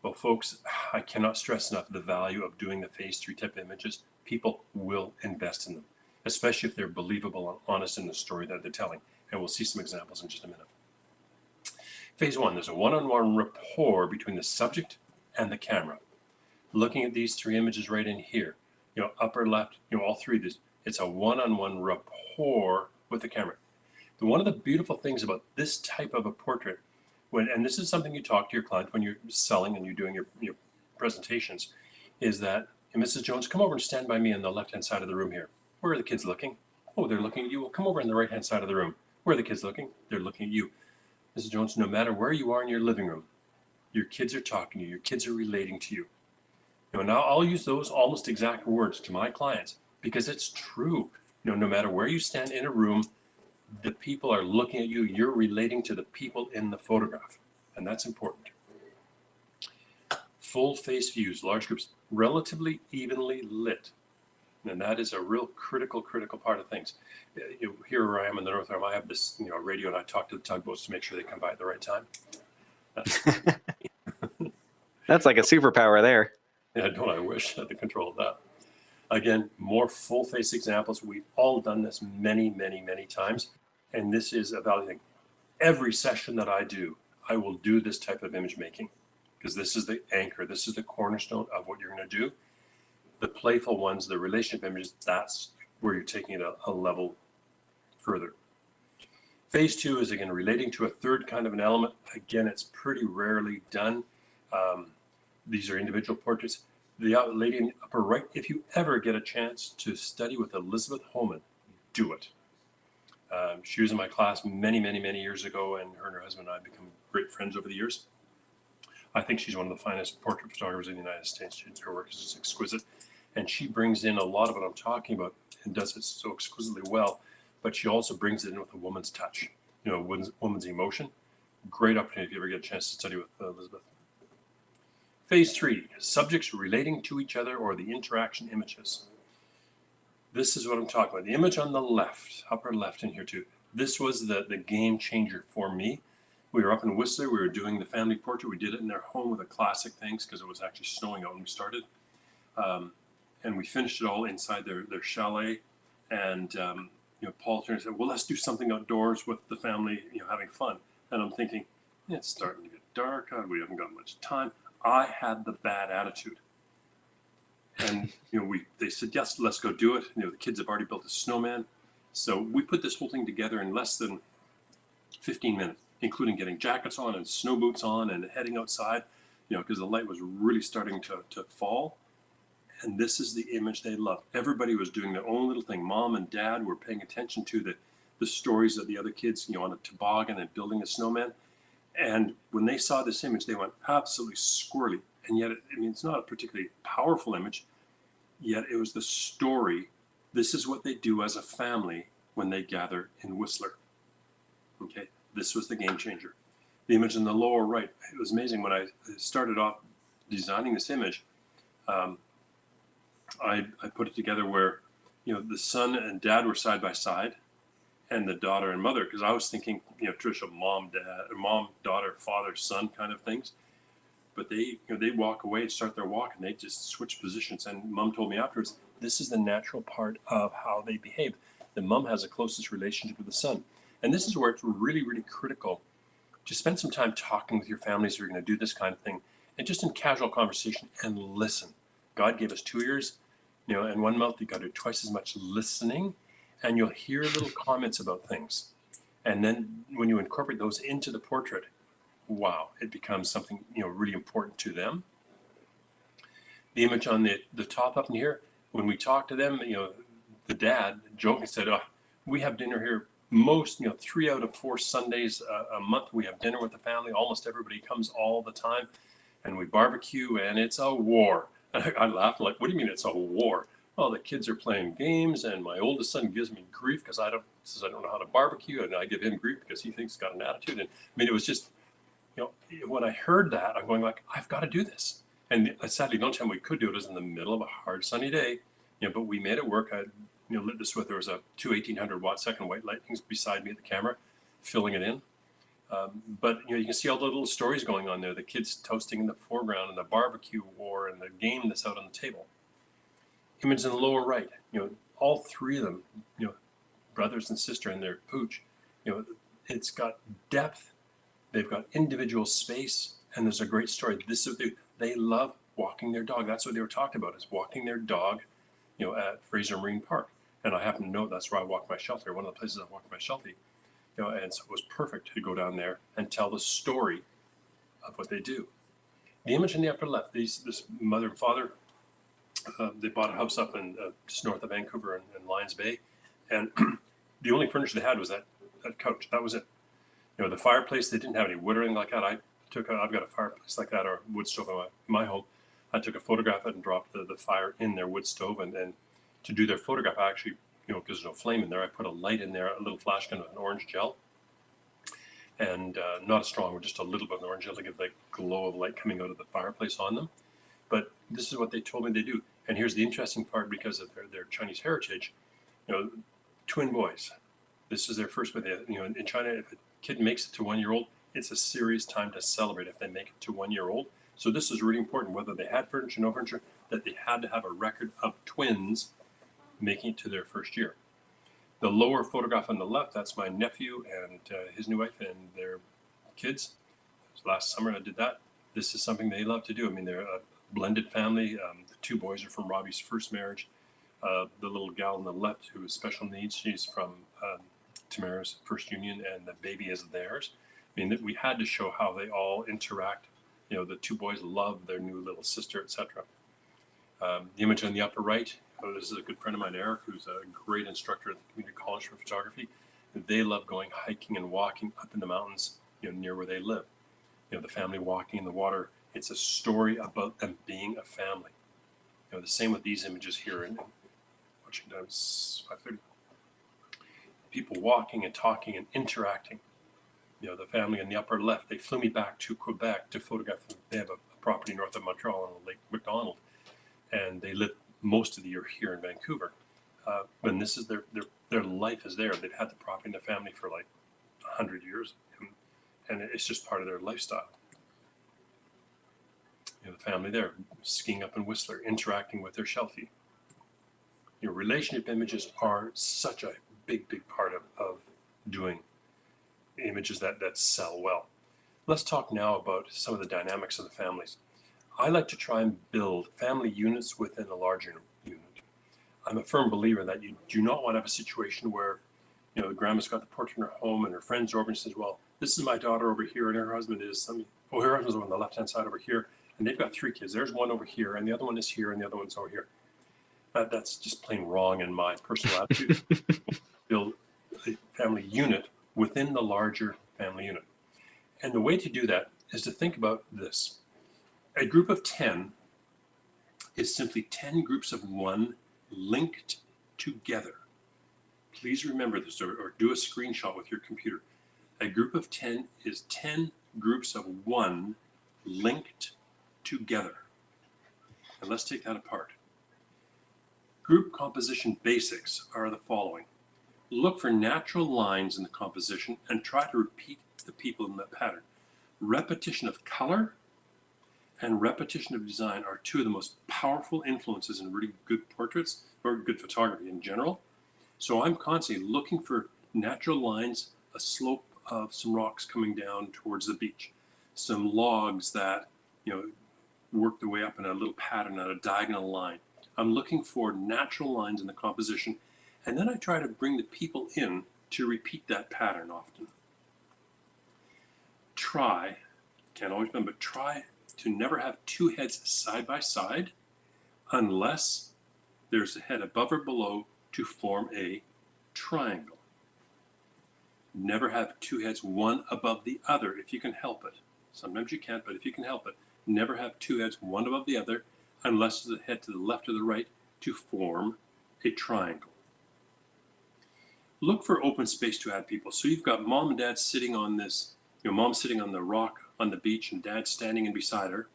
Well, folks, I cannot stress enough the value of doing the phase three type images. People will invest in them, especially if they're believable and honest in the story that they're telling. And we'll see some examples in just a minute. Phase one, there's a one-on-one rapport between the subject and the camera. Looking at these three images right in here, upper left, all three of these, it's a one-on-one rapport with the camera. One of the beautiful things about this type of a portrait, and this is something you talk to your client when you're selling and you're doing your presentations, is that, hey, Mrs. Jones, come over and stand by me on the left-hand side of the room here. Where are the kids looking? Oh, they're looking at you. Well, come over on the right-hand side of the room. Where are the kids looking? They're looking at you. Mrs. Jones, no matter where you are in your living room, your kids are talking to you. Your kids are relating to you. Now I'll use those almost exact words to my clients because it's true. No matter where you stand in a room, the people are looking at you. You're relating to the people in the photograph, and that's important. Full face views, large groups, relatively evenly lit. And that is a real critical part of things. Here where I am in the North Arm, I have this radio, and I talk to the tugboats to make sure they come by at the right time. That's like a superpower there. Yeah, don't I wish I had the control of that. Again, more full face examples. We've all done this many times, and this is a valid thing. Every session that I do, I will do this type of image making because this is the anchor. This is the cornerstone of what you're going to do. The playful ones, the relationship images, that's where you're taking it a level further. Phase 2 is, again, relating to a third kind of an element. Again, it's pretty rarely done. These are individual portraits. The lady in the upper right, if you ever get a chance to study with Elizabeth Homan, do it. She was in my class many, many, many years ago, and her husband and I have become great friends over the years. I think she's one of the finest portrait photographers in the United States. Her work is just exquisite. And she brings in a lot of what I'm talking about and does it so exquisitely well. But she also brings it in with a woman's touch, woman's emotion. Great opportunity if you ever get a chance to study with Elizabeth. Phase 3, subjects relating to each other or the interaction images. This is what I'm talking about. The image on the left, upper left in here too. This was the game changer for me. We were up in Whistler. We were doing the family portrait. We did it in their home with a classic things because it was actually snowing out when we started. And we finished it all inside their chalet. And Paul turned and said, well, let's do something outdoors with the family, having fun. And I'm thinking, it's starting to get dark. We haven't got much time. I had the bad attitude. And they said, yes, let's go do it. The kids have already built a snowman. So we put this whole thing together in less than 15 minutes, including getting jackets on and snow boots on and heading outside, because the light was really starting to fall. And this is the image they loved. Everybody was doing their own little thing. Mom and dad were paying attention to the stories of the other kids, on a toboggan and building a snowman. And when they saw this image, they went absolutely squirrely. And yet, it's not a particularly powerful image, yet it was the story. This is what they do as a family when they gather in Whistler. Okay, this was the game changer. The image in the lower right, it was amazing. When I started off designing this image, I put it together where, the son and dad were side by side, and the daughter and mother, because I was thinking, traditional mom, daughter, father, son kind of things. But they walk away and start their walk, and they just switch positions. And Mom told me afterwards, this is the natural part of how they behave. The mom has the closest relationship with the son. And this is where it's really, really critical to spend some time talking with your families who are going to do this kind of thing, and just in casual conversation, and listen. God gave us 2 ears, and 1 mouth. You got to do twice as much listening, and you'll hear little comments about things. And then when you incorporate those into the portrait, wow, it becomes something, really important to them. The image on the top up in here, when we talk to them, the dad jokingly said, we have dinner here most, 3 out of 4 Sundays a month. We have dinner with the family. Almost everybody comes all the time, and we barbecue, and it's a war. And I laughed, like, what do you mean it's a war? Well, the kids are playing games, and my oldest son gives me grief because I don't know how to barbecue, and I give him grief because he thinks he's got an attitude. And it was just, when I heard that, I'm going like, I've got to do this. And sadly, the only time we could do it was in the middle of a hard sunny day, but we made it work. I lit this with, there was a 2 1800-watt second white lightnings beside me at the camera, filling it in. But you can see all the little stories going on there, the kids toasting in the foreground, and the barbecue war, and the game that's out on the table. Image in the lower right, all 3 of them, brothers and sister and their pooch, it's got depth. They've got individual space, and there's a great story. This is what they love walking their dog. That's what they were talking about, is walking their dog, at Fraser Marine Park. And I happen to know that's where I walk my shelter, one of the places I walk my shelter. And so it was perfect to go down there and tell the story of what they do. The image in the upper left, this mother and father, they bought a house up in just north of Vancouver in Lions Bay, and the only furniture they had was that couch. That was it. The fireplace, they didn't have any wood or anything like that. I've got a fireplace like that, or wood stove in my home. I took a photograph of it and dropped the fire in their wood stove, and then to do their photograph, I actually, because there's no flame in there, I put a light in there, a little flash gun with an orange gel, and not a strong one, just a little bit of orange gel to give the glow of light coming out of the fireplace on them. But this is what they told me they do. And here's the interesting part, because of their Chinese heritage, twin boys. This is their first birthday. In China, if a kid makes it to 1 year old, it's a serious time to celebrate if they make it to 1 year old. So this is really important, whether they had furniture, no furniture, that they had to have a record of twins making it to their first year. The lower photograph on the left, that's my nephew and his new wife and their kids. Last summer I did that. This is something they love to do. They're a blended family. The two boys are from Robbie's first marriage. The little gal on the left who has special needs, she's from Tamara's first union, and the baby is theirs. I mean, we had to show how they all interact. You know, the two boys love their new little sister, etc. The image on the upper right, this is a good friend of mine, Eric, who's a great instructor at the community college for photography. They love going hiking and walking up in the mountains, you know, near where they live. You know, the family walking in the water. It's a story about them being a family. You know, the same with these images here in watching times 5:30. People walking and talking and interacting. You know, the family in the upper left, they flew me back to Quebec to photograph them. They have a property north of Montreal on Lake MacDonald, and they live most of the year here in Vancouver. When this is their life is there. They've had the property in the family for like 100 years, and it's just part of their lifestyle. You know, the family there, skiing up in Whistler, interacting with their shelfie. You know, relationship images are such a big part of doing images that sell well. Let's talk now about some of the dynamics of the families. I like to try and build family units within a larger unit. I'm a firm believer that you do not want to have a situation where, you know, the grandma's got the portrait in her home and her friends over and says, well, this is my daughter over here and her husband is, her husband's on the left-hand side over here, and they've got 3 kids. There's one over here, and the other one is here, and the other one's over here. That's just plain wrong in my personal attitude. Build a family unit within the larger family unit. And the way to do that is to think about this. A group of 10 is simply 10 groups of 1 linked together. Please remember this, or do a screenshot with your computer. A group of 10 is 10 groups of 1 linked together. And let's take that apart. Group composition basics are the following. Look for natural lines in the composition and try to repeat the people in that pattern. Repetition of color and repetition of design are 2 of the most powerful influences in really good portraits or good photography in general. So I'm constantly looking for natural lines, a slope of some rocks coming down towards the beach, some logs that, you know, work their way up in a little pattern on a diagonal line. I'm looking for natural lines in the composition, and then I try to bring the people in to repeat that pattern often. Try, can't always remember, but try to never have 2 heads side by side unless there's a head above or below to form a triangle. Never have 2 heads one above the other if you can help it. Sometimes you can't, but if you can help it, never have 2 heads one above the other unless there's a head to the left or the right to form a triangle. Look for open space to add people. So you've got mom and dad sitting on this, you know, mom's sitting on the rock on the beach and dad's standing in beside her.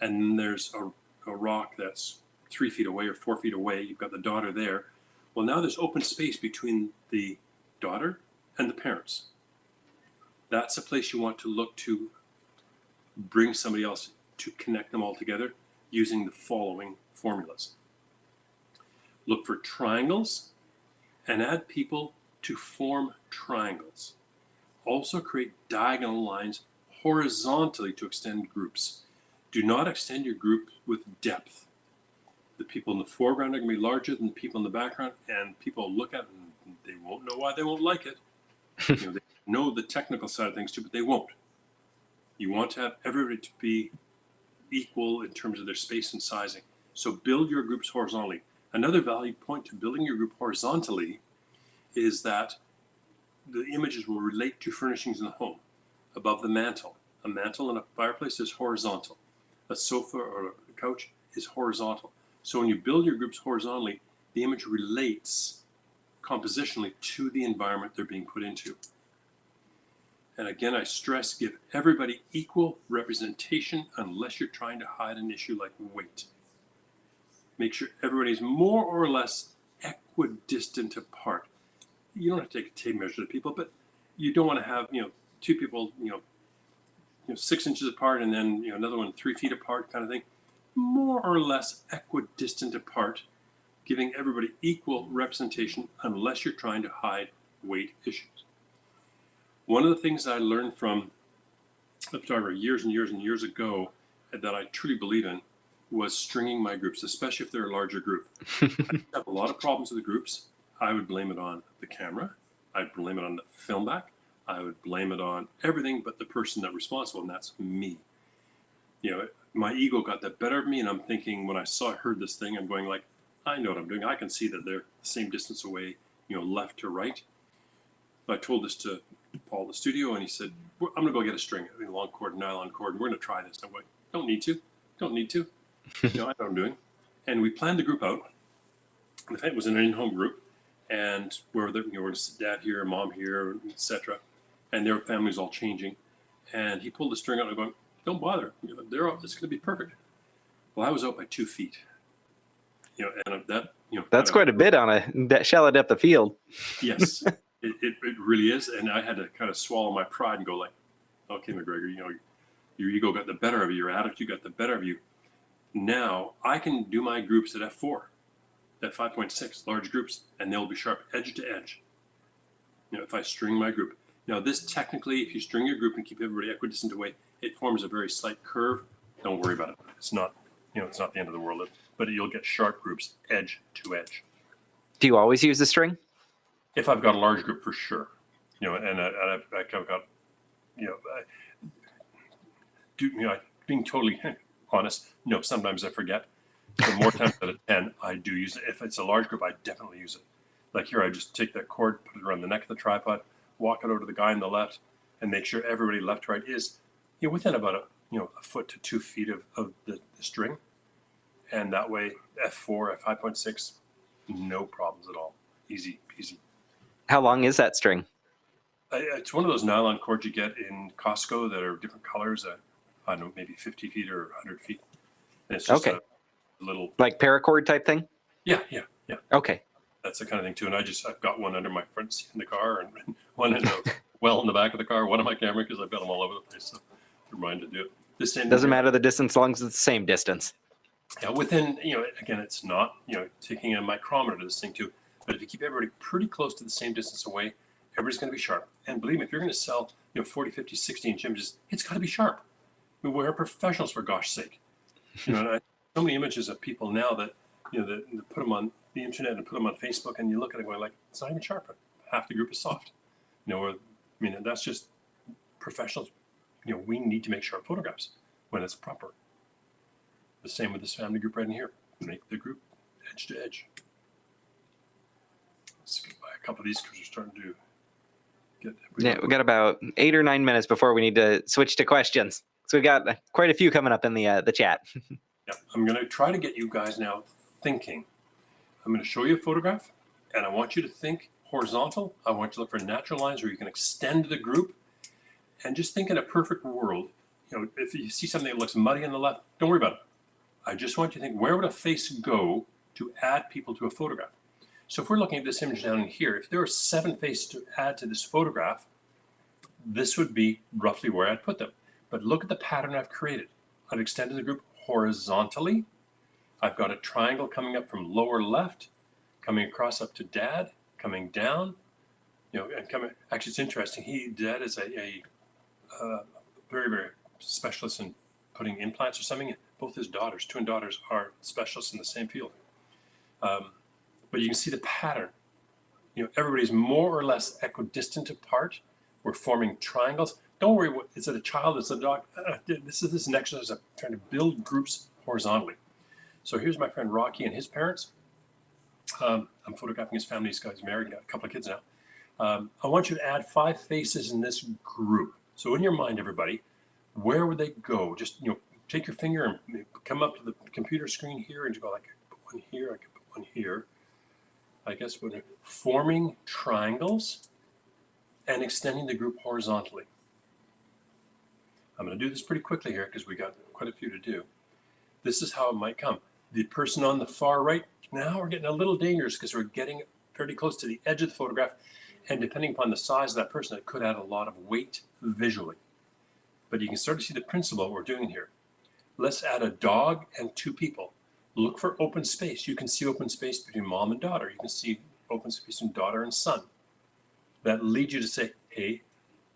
And then there's a rock that's 3 feet away or 4 feet away. You've got the daughter there. Well, now there's open space between the daughter and the parents. That's a place you want to look to bring somebody else to connect them all together using the following formulas. Look for triangles and add people to form triangles. Also create diagonal lines horizontally to extend groups. Do not extend your group with depth. The people in the foreground are going to be larger than the people in the background, and people look at it and they won't know why they won't like it. You know, they know the technical side of things too, but they won't. You want to have everybody to be equal in terms of their space and sizing. So build your groups horizontally. Another value point to building your group horizontally is that the images will relate to furnishings in the home. Above the mantle, a mantle and a fireplace is horizontal. A sofa or a couch is horizontal. So when you build your groups horizontally, the image relates compositionally to the environment they're being put into. And again, I stress, give everybody equal representation unless you're trying to hide an issue like weight. Make sure everybody's more or less equidistant apart. You don't have to take a tape measure of people, but you don't want to have, 2 people, 6 inches apart and then, another one 3 feet apart kind of thing. More or less equidistant apart, giving everybody equal representation unless you're trying to hide weight issues. One of the things I learned from a photographer years and years and years ago that I truly believe in was stringing my groups, especially if they're a larger group. I have a lot of problems with the groups. I would blame it on the camera. I'd blame it on the film back. I would blame it on everything but the person that's responsible, and that's me. You know, my ego got the better of me, and I'm thinking when I heard this thing, I'm going like, I know what I'm doing. I can see that they're the same distance away, you know, left to right. I told this to Paul in the studio, and he said, I'm going to go get a string, a long cord, nylon cord, and we're going to try this. I'm like, don't need to. You know, I know what I'm doing. And we planned the group out. It was an in-home group, and we're dad here, mom here, etc. And their families all changing. And he pulled the string out and I'm going, don't bother. You know, it's going to be perfect. Well, I was out by 2 feet. You know, and that, you know, That's quite a bit on a shallow depth of field. Yes, it really is. And I had to kind of swallow my pride and go like, okay, MacGregor, you know, your ego got the better of you, your attitude got the better of you. Now I can do my groups at f4, at 5.6, large groups, and they'll be sharp edge to edge. You know, if I string my group. Now this technically, if you string your group and keep everybody equidistant away, it forms a very slight curve. Don't worry about it. It's not, you know, it's not the end of the world, but you'll get sharp groups edge to edge. Do you always use the string? If I've got a large group, for sure. You know, and I've got, you know, being totally honest, no, sometimes I forget. But more times out of 10, I do use it. If it's a large group, I definitely use it. Like here, I just take that cord, put it around the neck of the tripod, walk it over to the guy on the left, and make sure everybody left to right is, you know, within about a foot to 2 feet of the string. And that way, f4 at 5.6, no problems at all. Easy peasy. How long is that string? It's one of those nylon cords you get in Costco that are different colors. I don't know, maybe 50 feet or 100 feet. And it's just Okay. a little, like paracord type thing? Yeah. Okay. That's the kind of thing too. And I've got one under my front seat in the car, and one in the back of the car, one on my camera, because I've got them all over the place. So remind to do it. This Doesn't matter the distance, as long as it's the same distance. Yeah, within, you know, again, it's not, you know, taking a micrometer to this thing too. But if you keep everybody pretty close to the same distance away, everybody's going to be sharp. And believe me, if you're going to sell, you know, 40, 50, 60-inch images, it's got to be sharp. I mean, we're professionals, for gosh sake. You know, and so many images of people now that, you know, that put them on the internet and put them on Facebook, and you look at it going like, it's not even sharp. Half the group is soft. You know, I mean, that's just professionals. You know, we need to make sharp photographs when it's proper. The same with this family group right in here. Make the group edge to edge. Let's skip by a couple of these because we're starting to get. We got about 8 or 9 minutes before we need to switch to questions. So we got quite a few coming up in the chat. Yeah, I'm going to try to get you guys now thinking. I'm going to show you a photograph, and I want you to think horizontal. I want you to look for natural lines where you can extend the group, and just think in a perfect world. You know, if you see something that looks muddy on the left, don't worry about it. I just want you to think, where would a face go to add people to a photograph? So if we're looking at this image down in here, if there are 7 faces to add to this photograph, this would be roughly where I'd put them. But look at the pattern I've created. I've extended the group horizontally. I've got a triangle coming up from lower left, coming across up to Dad, coming down, you know, and coming. Actually, it's interesting. Dad is a very, very specialist in putting implants or something. Both his daughters, twin daughters, are specialists in the same field. But you can see the pattern. You know, everybody's more or less equidistant apart. We're forming triangles. Don't worry, is it a child, is it a dog? This is an exercise of trying to build groups horizontally. So here's my friend Rocky and his parents. I'm photographing his family. He's married, got a couple of kids now. I want you to add 5 faces in this group. So in your mind, everybody, where would they go? Just, you know, take your finger and come up to the computer screen here and you go like, I could put one here, I could put one here. I guess we're forming triangles and extending the group horizontally. I'm going to do this pretty quickly here because we got quite a few to do. This is how it might come. The person on the far right, now we're getting a little dangerous because we're getting fairly close to the edge of the photograph. And depending upon the size of that person, it could add a lot of weight visually. But you can start to see the principle of what we're doing here. Let's add a dog and 2 people. Look for open space. You can see open space between mom and daughter. You can see open space between daughter and son. That leads you to say, hey,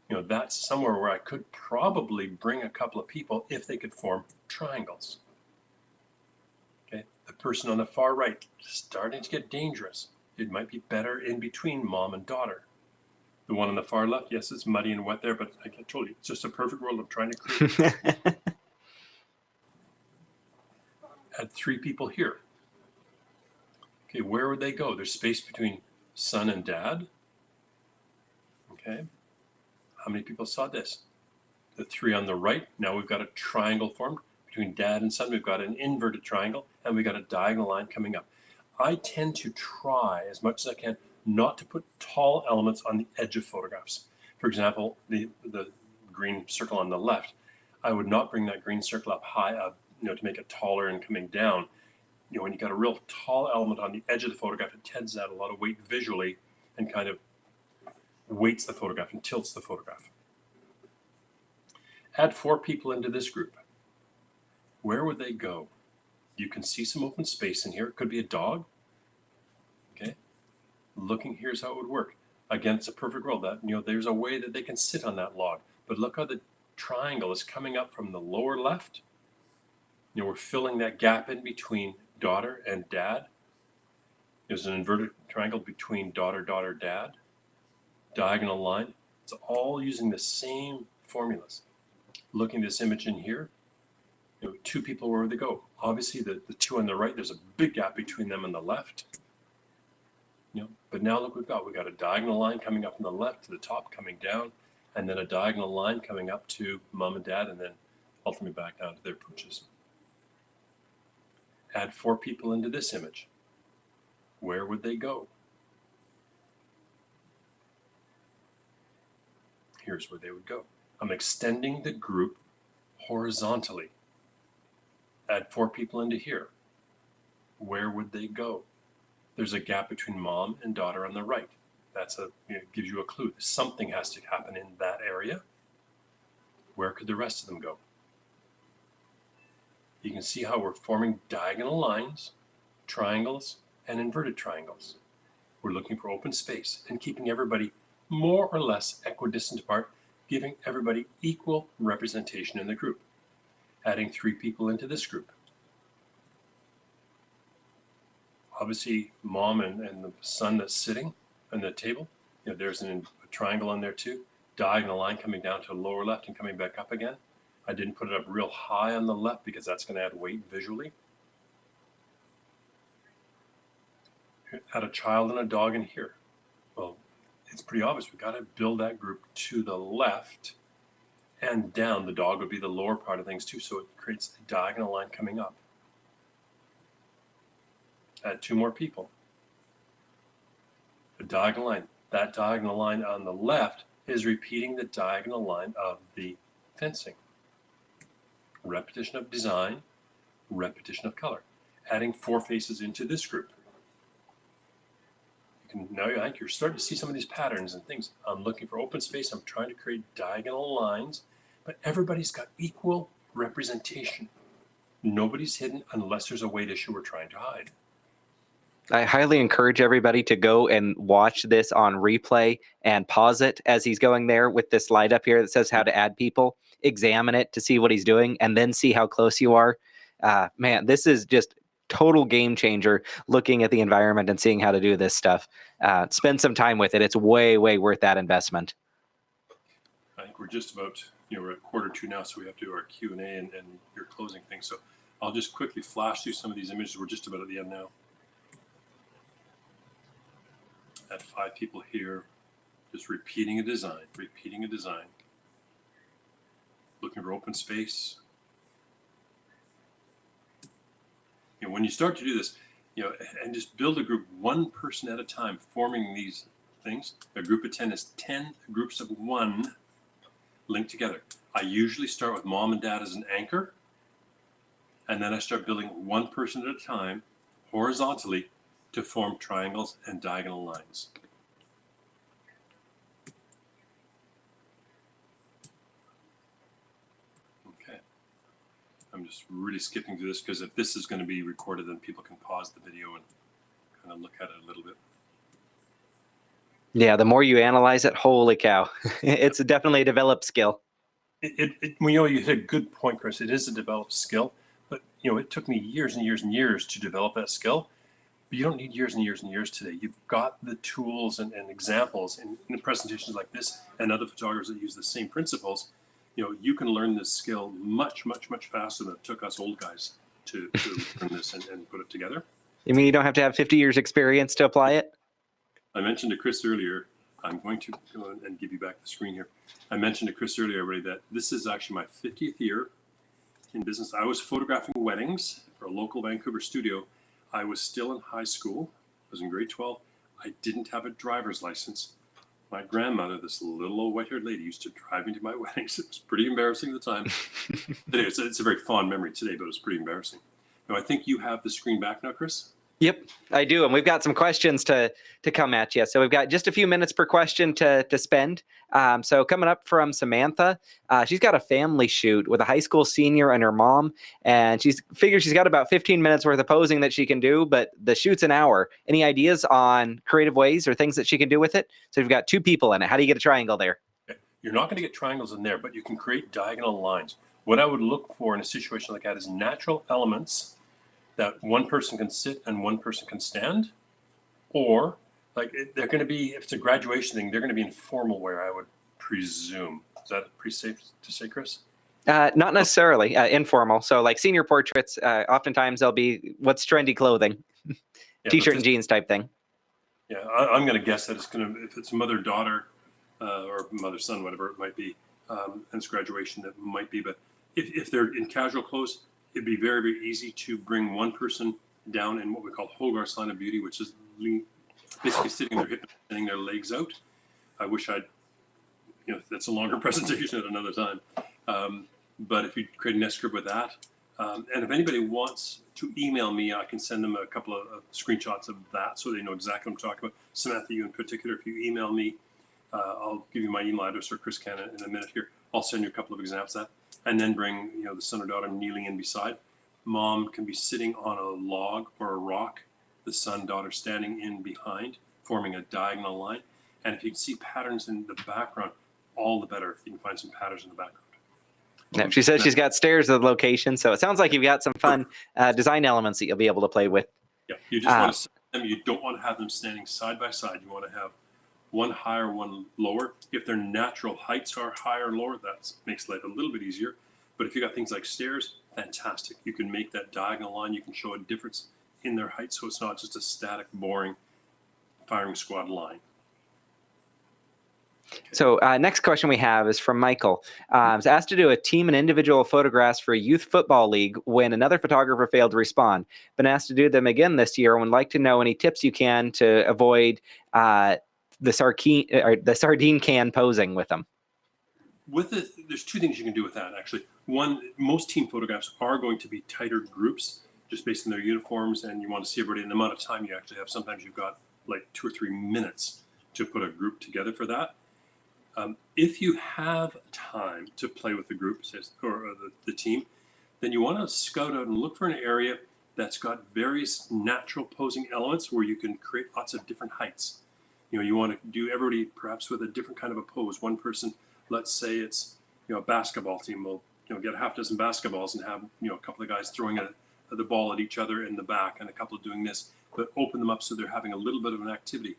you know, that's somewhere where I could probably bring a couple of people if they could form triangles. person on the far right, starting to get dangerous. It might be better in between mom and daughter. The one on the far left, yes, it's muddy and wet there, but like I told you, it's just a perfect world I'm trying to create. Add 3 people here. Okay, where would they go? There's space between son and dad. Okay, how many people saw this? The 3 on the right, now we've got a triangle formed between dad and son. We've got an inverted triangle, and we've got a diagonal line coming up. I tend to try as much as I can not to put tall elements on the edge of photographs. For example, the green circle on the left, I would not bring that green circle up high up, to make it taller and coming down. When you got a real tall element on the edge of the photograph, it tends to add a lot of weight visually and kind of weights the photograph and tilts the photograph. Add 4 people into this group. Where would they go? You can see some open space in here. It could be a dog. Okay. Looking, here's how it would work. Again, it's a perfect world. That there's a way that they can sit on that log. But look how the triangle is coming up from the lower left. We're filling that gap in between daughter and dad. There's an inverted triangle between daughter, daughter, dad. Diagonal line. It's all using the same formulas. Looking at this image in here, 2 people, where would they go? Obviously, the 2 on the right, there's a big gap between them and the left. But now look, we've got a diagonal line coming up from the left to the top, coming down, and then a diagonal line coming up to mom and dad, and then ultimately back down to their pooches. Add 4 people into this image. Where would they go? Here's where they would go. I'm extending the group horizontally. Add 4 people into here. Where would they go? There's a gap between mom and daughter on the right. That's gives you a clue. Something has to happen in that area. Where could the rest of them go? You can see how we're forming diagonal lines, triangles, and inverted triangles. We're looking for open space and keeping everybody more or less equidistant apart, giving everybody equal representation in the group. Adding 3 people into this group. Obviously, mom and the son that's sitting on the table. There's a triangle on there too. Diagonal line coming down to the lower left and coming back up again. I didn't put it up real high on the left because that's going to add weight visually. Add a child and a dog in here. Well, it's pretty obvious. We've got to build that group to the left and down. The dog would be the lower part of things too, so it creates a diagonal line coming up. Add 2 more people. A diagonal line. That diagonal line on the left is repeating the diagonal line of the fencing. Repetition of design, repetition of color. Adding 4 faces into this group. Now I think you're starting to see some of these patterns and things. I'm looking for open space. I'm trying to create diagonal lines, but everybody's got equal representation. Nobody's hidden unless there's a weight issue we're trying to hide. I highly encourage everybody to go and watch this on replay and pause it as he's going there with this slide up here that says how to add people. Examine it to see what he's doing and then see how close you are. Man, this is just total game changer, looking at the environment and seeing how to do this stuff. Spend some time with it. It's way, way worth that investment. I think we're just about, we're at 1:45 now, so we have to do our Q&A and your closing thing. So I'll just quickly flash through some of these images. We're just about at the end now. Add 5 people here, just repeating a design, looking for open space. When you start to do this, and just build a group 1 person at a time, forming these things. A group of 10 is 10 groups of 1 linked together. I usually start with mom and dad as an anchor, and then I start building 1 person at a time, horizontally, to form triangles and diagonal lines. Okay. I'm just really skipping through this because if this is going to be recorded, then people can pause the video and kind of look at it a little bit. Yeah, the more you analyze it, holy cow. It's definitely a developed skill. You hit a good point, Chris. It is a developed skill, but it took me years and years and years to develop that skill. But you don't need years and years and years today. You've got the tools and examples in presentations like this and other photographers that use the same principles. You can learn this skill much, much, much faster than it took us old guys to learn this and put it together. You mean you don't have to have 50 years experience to apply it? I mentioned to Chris earlier, I'm going to go and give you back the screen here. I mentioned to Chris earlier already that this is actually my 50th year in business. I was photographing weddings for a local Vancouver studio. I was still in high school. I was in grade 12. I didn't have a driver's license. My grandmother, this little old white-haired lady, used to drive me to my weddings. It was pretty embarrassing at the time. It's a very fond memory today, but it was pretty embarrassing. Now, I think you have the screen back now, Chris? Yep, I do. And we've got some questions to come at you. So we've got just a few minutes per question to spend. So coming up from Samantha, she's got a family shoot with a high school senior and her mom. And she's got about 15 minutes worth of posing that she can do, but the shoot's an hour. Any ideas on creative ways or things that she can do with it? So we've got two people in it. How do you get a triangle there? You're not going to get triangles in there, but you can create diagonal lines. What I would look for in a situation like that is natural elements that one person can sit and one person can stand, or they're going to be, if it's a graduation thing, they're going to be in formal wear, I would presume. Is that pretty safe to say, Chris? Not necessarily informal. So like senior portraits, oftentimes they'll be what's trendy clothing, t-shirt and jeans type thing. Yeah, I'm going to guess that it's going to, if it's mother-daughter or mother-son, whatever it might be, and it's graduation, that might be. But if they're in casual clothes, it'd be very, very easy to bring one person down in what we call Hogarth's line of beauty, which is basically sitting their hip and extending their legs out. I wish that's a longer presentation at another time. But if you create an S-curve with that, and if anybody wants to email me, I can send them a couple of screenshots of that so they know exactly what I'm talking about. Samantha, you in particular, if you email me, I'll give you my email address, or Chris can in a minute here. I'll send you a couple of examples of that. And then bring, the son or daughter kneeling in beside. Mom can be sitting on a log or a rock. The son, daughter standing in behind, forming a diagonal line. And if you can see patterns in the background, all the better if you can find some patterns in the background. Yeah, she says she's got stairs at the location, so it sounds like you've got some fun design elements that you'll be able to play with. Yeah, you just want to set them. You don't want to have them standing side by side. You want to have one higher, one lower. If their natural heights are higher or lower, that makes life a little bit easier. But if you got things like stairs, fantastic. You can make that diagonal line. You can show a difference in their height, so it's not just a static, boring firing squad line. Okay. So next question we have is from Michael. I was asked to do a team and individual photographs for a youth football league when another photographer failed to respond. Been asked to do them again this year and would like to know any tips you can to avoid the sardine can posing with them. There's two things you can do with that, actually. One, most team photographs are going to be tighter groups just based on their uniforms, and you want to see everybody in the amount of time you actually have. Sometimes you've got like 2 or 3 minutes to put a group together for that. If you have time to play with the group or the team, then you want to scout out and look for an area that's got various natural posing elements where you can create lots of different heights. You want to do everybody perhaps with a different kind of a pose. One person, let's say it's a basketball team, will get a half dozen basketballs and have a couple of guys throwing the ball at each other in the back and a couple of doing this, but open them up so they're having a little bit of an activity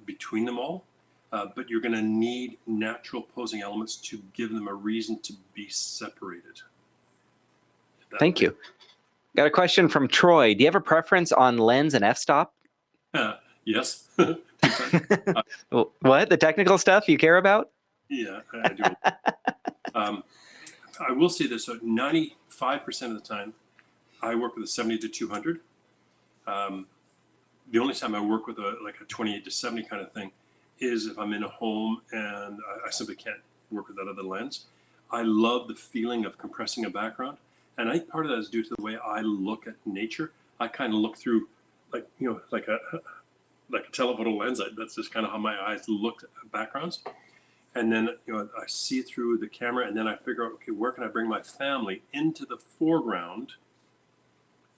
between them all. But you're going to need natural posing elements to give them a reason to be separated. Thank you. Got a question from Troy. Do you have a preference on lens and f-stop? Yes. What? The technical stuff you care about? Yeah, I do. I will say this: 95% of the time, I work with a 70 to 200. The only time I work with a 28 to 70 kind of thing is if I'm in a home and I simply can't work with that other lens. I love the feeling of compressing a background, and I think part of that is due to the way I look at nature. I kind of look through like a telephoto lens. That's just kind of how my eyes look at backgrounds. And then I see it through the camera, and then I figure out, okay, where can I bring my family into the foreground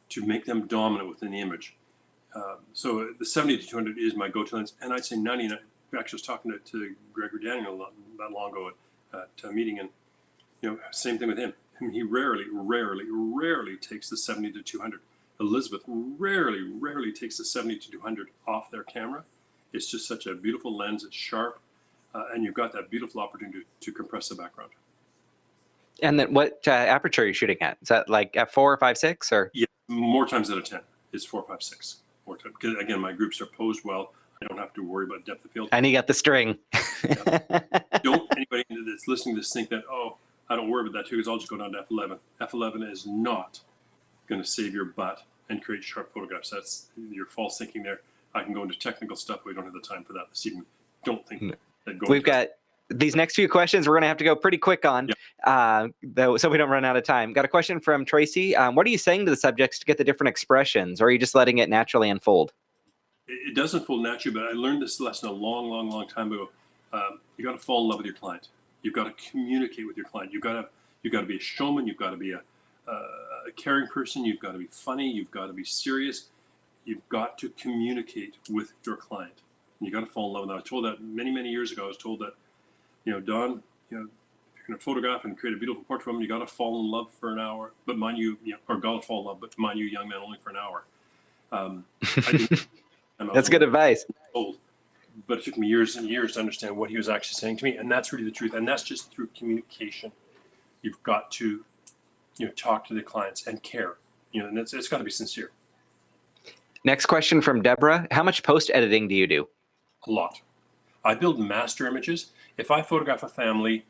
to make them dominant within the image? So the 70 to 200 is my go-to lens, and I'd say 99. Actually, I was talking to Gregor Daniel not long ago at a meeting, and same thing with him. I mean, he rarely takes the 70 to 200. Elizabeth rarely takes the 70 to 200 off their camera. It's just such a beautiful lens. It's sharp, and you've got that beautiful opportunity to compress the background. And then what aperture are you shooting at? Is that like f4 or 5.6 or? Yeah, more times out of 10 is 4, 5, 6. More time, because again, my groups are posed well. I don't have to worry about depth of field. And you got the string. Don't anybody that's listening to this think that, oh, I don't worry about that too, because I'll just go down to f11. F11 is not going to save your butt and create sharp photographs. That's your false thinking there. I can go into technical stuff. We don't have the time for that this evening. Don't think that. We've got these next few questions we're going to have to go pretty quick on, though, so we don't run out of time. Got a question from Tracy. What are you saying to the subjects to get the different expressions, or are you just letting it naturally unfold? It does unfold naturally, but I learned this lesson a long time ago. You got to fall in love with your client. You've got to communicate with your client. You've got to be a showman. You've got to be a caring person. You've got to be funny. You've got to be serious. You've got to communicate with your client. And you got to fall in love with them. I was told that many years ago. I was told that, Don, if you're going to photograph and create a beautiful portrait of them, you got to fall in love for an hour. But mind you, or got to fall in love, but mind you, young man, only for an hour. That's good advice. Old. But it took me years and years to understand what he was actually saying to me, and that's really the truth. And that's just through communication. You've got to, talk to the clients and care. And it's got to be sincere. Next question from Deborah. How much post-editing do you do? A lot. I build master images. If I photograph a family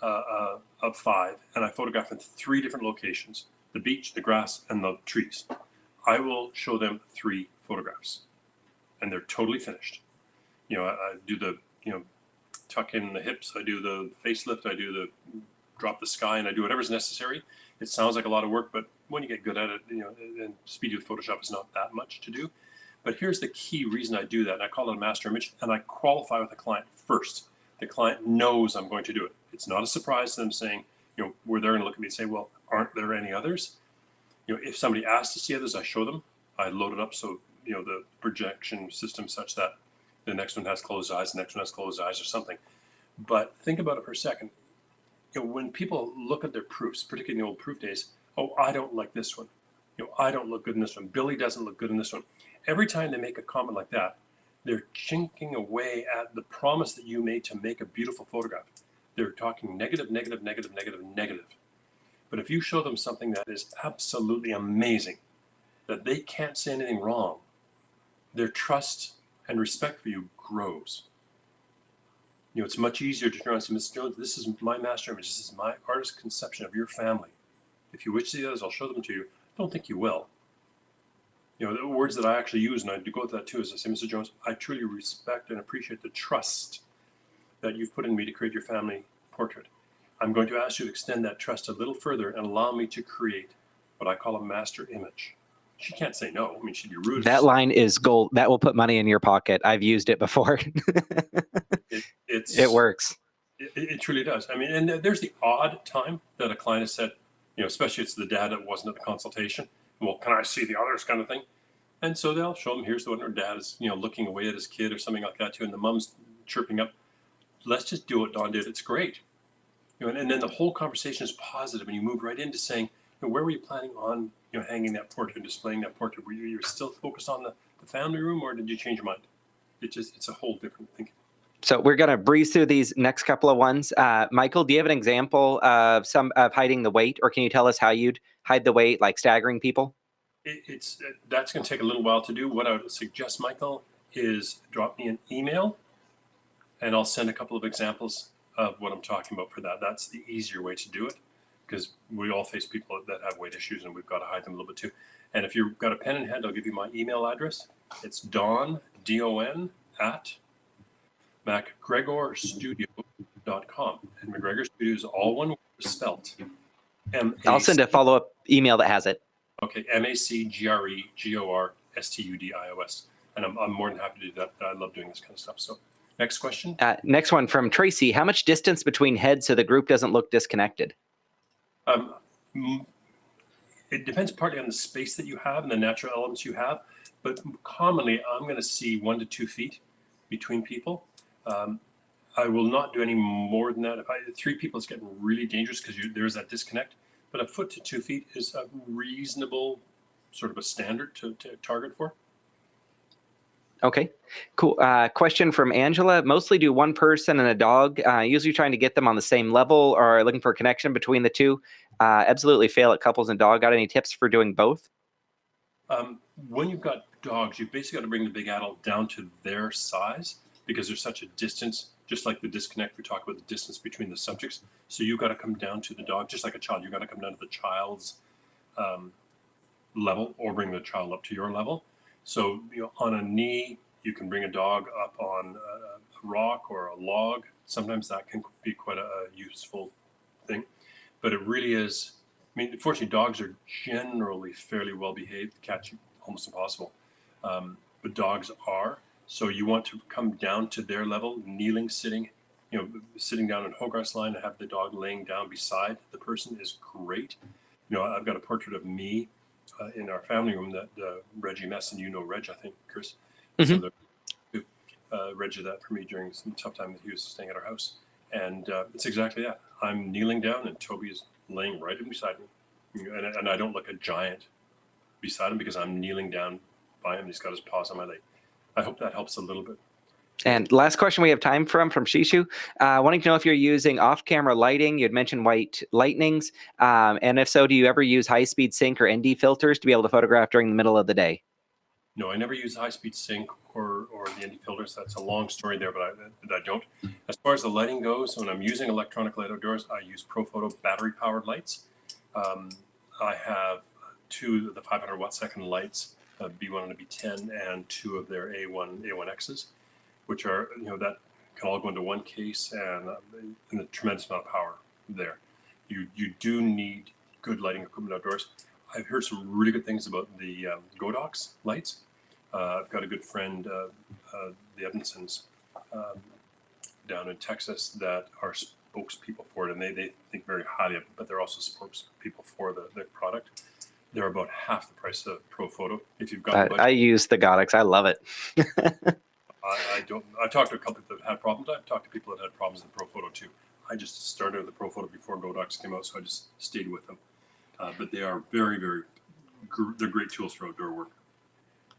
of 5 and I photograph in 3 different locations, the beach, the grass, and the trees, I will show them 3 photographs, and they're totally finished. I do the, tuck in the hips, I do the facelift, I do the drop the sky, and I do whatever's necessary. It sounds like a lot of work, but when you get good at it, and speedy with Photoshop is not that much to do. But here's the key reason I do that, and I call it a master image, and I qualify with the client first. The client knows I'm going to do it. It's not a surprise to them saying, where they're going to look at me and say, well, aren't there any others? If somebody asks to see others, I show them. I load it up so, the projection system such that the next one has closed eyes, the next one has closed eyes or something. But think about it for a second. When people look at their proofs, particularly in the old proof days, oh, I don't like this one. I don't look good in this one. Billy doesn't look good in this one. Every time they make a comment like that, they're chinking away at the promise that you made to make a beautiful photograph. They're talking negative. But if you show them something that is absolutely amazing, that they can't say anything wrong, their trust and respect for you grows. It's much easier to turn around and say, Mr. Jones, this is my master image. This is my artist's conception of your family. If you wish to see others, I'll show them to you. Don't think you will. The words that I actually use, and I do go with that too, is I say, Mr. Jones, I truly respect and appreciate the trust that you've put in me to create your family portrait. I'm going to ask you to extend that trust a little further and allow me to create what I call a master image. She can't say no. I mean, she'd be rude. That line is gold. That will put money in your pocket. I've used it before. It works. It truly does. I mean, and there's the odd time that a client has said, especially it's the dad that wasn't at the consultation. Well, can I see the others kind of thing? And so they'll show them, here's the one where dad is, looking away at his kid or something like that too. And the mom's chirping up, let's just do what Don did. It's great. And then the whole conversation is positive, and you move right into saying, where were you planning on, hanging that portrait and displaying that portrait? Were you still focused on the family room, or did you change your mind? It's a whole different thing. So we're going to breeze through these next couple of ones. Michael, do you have an example of hiding the weight, or can you tell us how you'd hide the weight, like staggering people? That's going to take a little while to do. What I would suggest, Michael, is drop me an email, and I'll send a couple of examples of what I'm talking about for that. That's the easier way to do it, because we all face people that have weight issues, and we've got to hide them a little bit too. And if you've got a pen in hand, I'll give you my email address. It's Don, D-O-N, at MacGregorstudio.com. And MacGregor Studio is all one word spelt. I'll send a follow-up email that has it. Okay, MacGregorstudios. And I'm more than happy to do that. I love doing this kind of stuff. So next question. Next one from Tracy. How much distance between heads so the group doesn't look disconnected? It depends partly on the space that you have and the natural elements you have. But commonly, I'm going to see 1 to 2 feet between people. I will not do any more than that. If 3 people, it's getting really dangerous because there's that disconnect. but a foot to 2 feet is a reasonable sort of a standard to target for. Okay, cool. Question from Angela. Mostly do one person and a dog, usually trying to get them on the same level or looking for a connection between the two. Absolutely fail at couples and dog. Got any tips for doing both? When you've got dogs, you basically got to bring the big adult down to their size because there's such a distance, just like the disconnect we talked about, the distance between the subjects. So you've got to come down to the dog, just like a child. You've got to come down to the child's level or bring the child up to your level. So, on a knee, you can bring a dog up on a rock or a log. Sometimes that can be quite a useful thing. But it really is, unfortunately, dogs are generally fairly well behaved. Cats, almost impossible. But dogs are. So you want to come down to their level, kneeling, sitting, sitting down in a grass line and have the dog laying down beside the person is great. I've got a portrait of me in our family room that Reggie Mess, and Reg, I think, Chris. Mm-hmm. So Reg did that for me during some tough time that he was staying at our house. And it's exactly that. I'm kneeling down and Toby is laying right beside me. And I don't look a giant beside him because I'm kneeling down by him. He's got his paws on my leg. I hope that helps a little bit. And last question we have time from Shishu, wanting to know if you're using off-camera lighting. You'd mentioned white lightnings. And if so, do you ever use high-speed sync or ND filters to be able to photograph during the middle of the day? No, I never use high-speed sync or the ND filters. That's a long story there, but I don't. As far as the lighting goes, when I'm using electronic light outdoors, I use ProPhoto battery-powered lights. I have 2 of the 500 watt-second lights, B1 and a B10, and 2 of their A1Xs, which are, that can all go into one case and a tremendous amount of power there. You do need good lighting equipment outdoors. I've heard some really good things about the Godox lights. I've got a good friend, the Evansons, down in Texas that are spokespeople for it, and they think very highly of it, but they're also spokespeople for the product. They're about half the price of ProPhoto. If you've got I use the Godox. I love it. I don't. I've talked to a couple that have had problems. I've talked to people that had problems with ProPhoto too. I just started with the ProPhoto before Godox came out, so I just stayed with them. But they are very, very. They're great tools for outdoor work.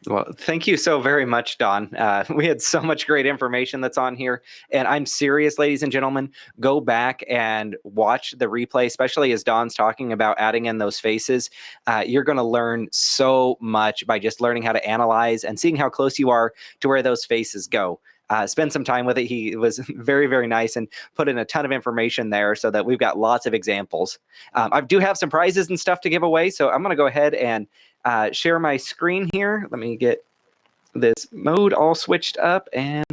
Well, thank you so very much, Don. We had so much great information that's on here. And I'm serious, ladies and gentlemen, go back and watch the replay, especially as Don's talking about adding in those faces. You're going to learn so much by just learning how to analyze and seeing how close you are to where those faces go. Spend some time with it. He was very, very nice and put in a ton of information there so that we've got lots of examples. I do have some prizes and stuff to give away, so I'm going to go ahead and share my screen here. Let me get this mode all switched up, and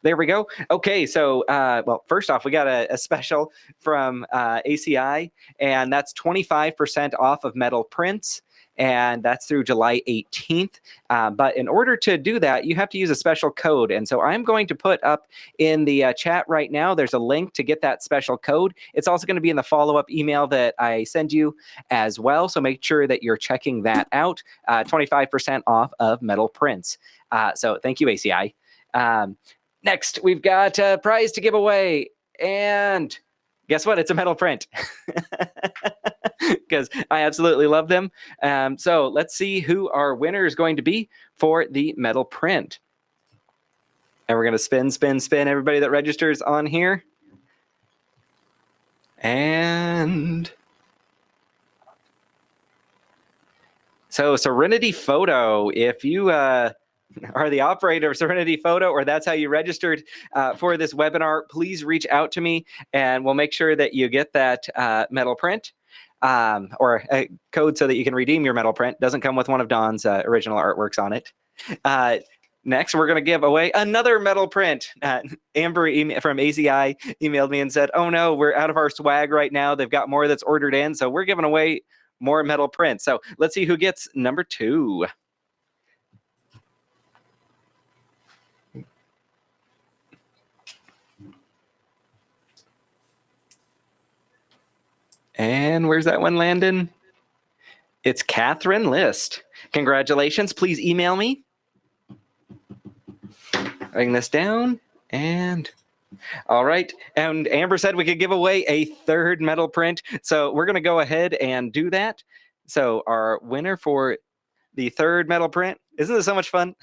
there we go. Okay, so well, first off, we got a special from ACI, and that's 25% off of metal prints. And that's through July 18th. But in order to do that, you have to use a special code. And so I'm going to put up in the chat right now, there's a link to get that special code. It's also going to be in the follow-up email that I send you as well. So make sure that you're checking that out. 25% off of metal prints. So thank you, ACI. Next, we've got a prize to give away. And guess what? It's a metal print. Because I absolutely love them. So let's see who our winner is going to be for the metal print. And we're going to spin everybody that registers on here. And so Serenity Photo, if you are the operator of Serenity Photo, or that's how you registered for this webinar, please reach out to me and we'll make sure that you get that metal print. Or a code so that you can redeem your metal print. Doesn't come with one of Don's original artworks on it. Next, we're going to give away another metal print. Amber from ACI emailed me and said, oh no, we're out of our swag right now. They've got more that's ordered in, so we're giving away more metal prints. So let's see who gets number 2. And where's that one landing? It's Catherine List. Congratulations. Please email me. Writing this down. And All right. And Amber said we could give away a third metal print. So we're going to go ahead and do that. So our winner for the third metal print, isn't this so much fun?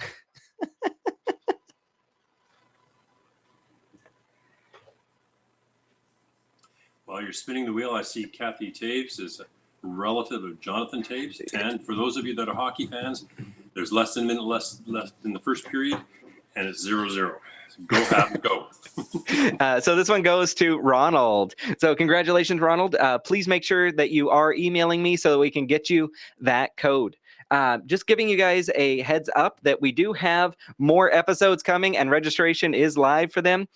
While you're spinning the wheel, I see Kathy Taves is a relative of Jonathan Taves. And for those of you that are hockey fans, there's less than a minute left in the first period, and it's 0-0. Go, have, go. So this one goes to Ronald. So congratulations, Ronald. Please make sure that you are emailing me so that we can get you that code. Just giving you guys a heads up that we do have more episodes coming and registration is live for them.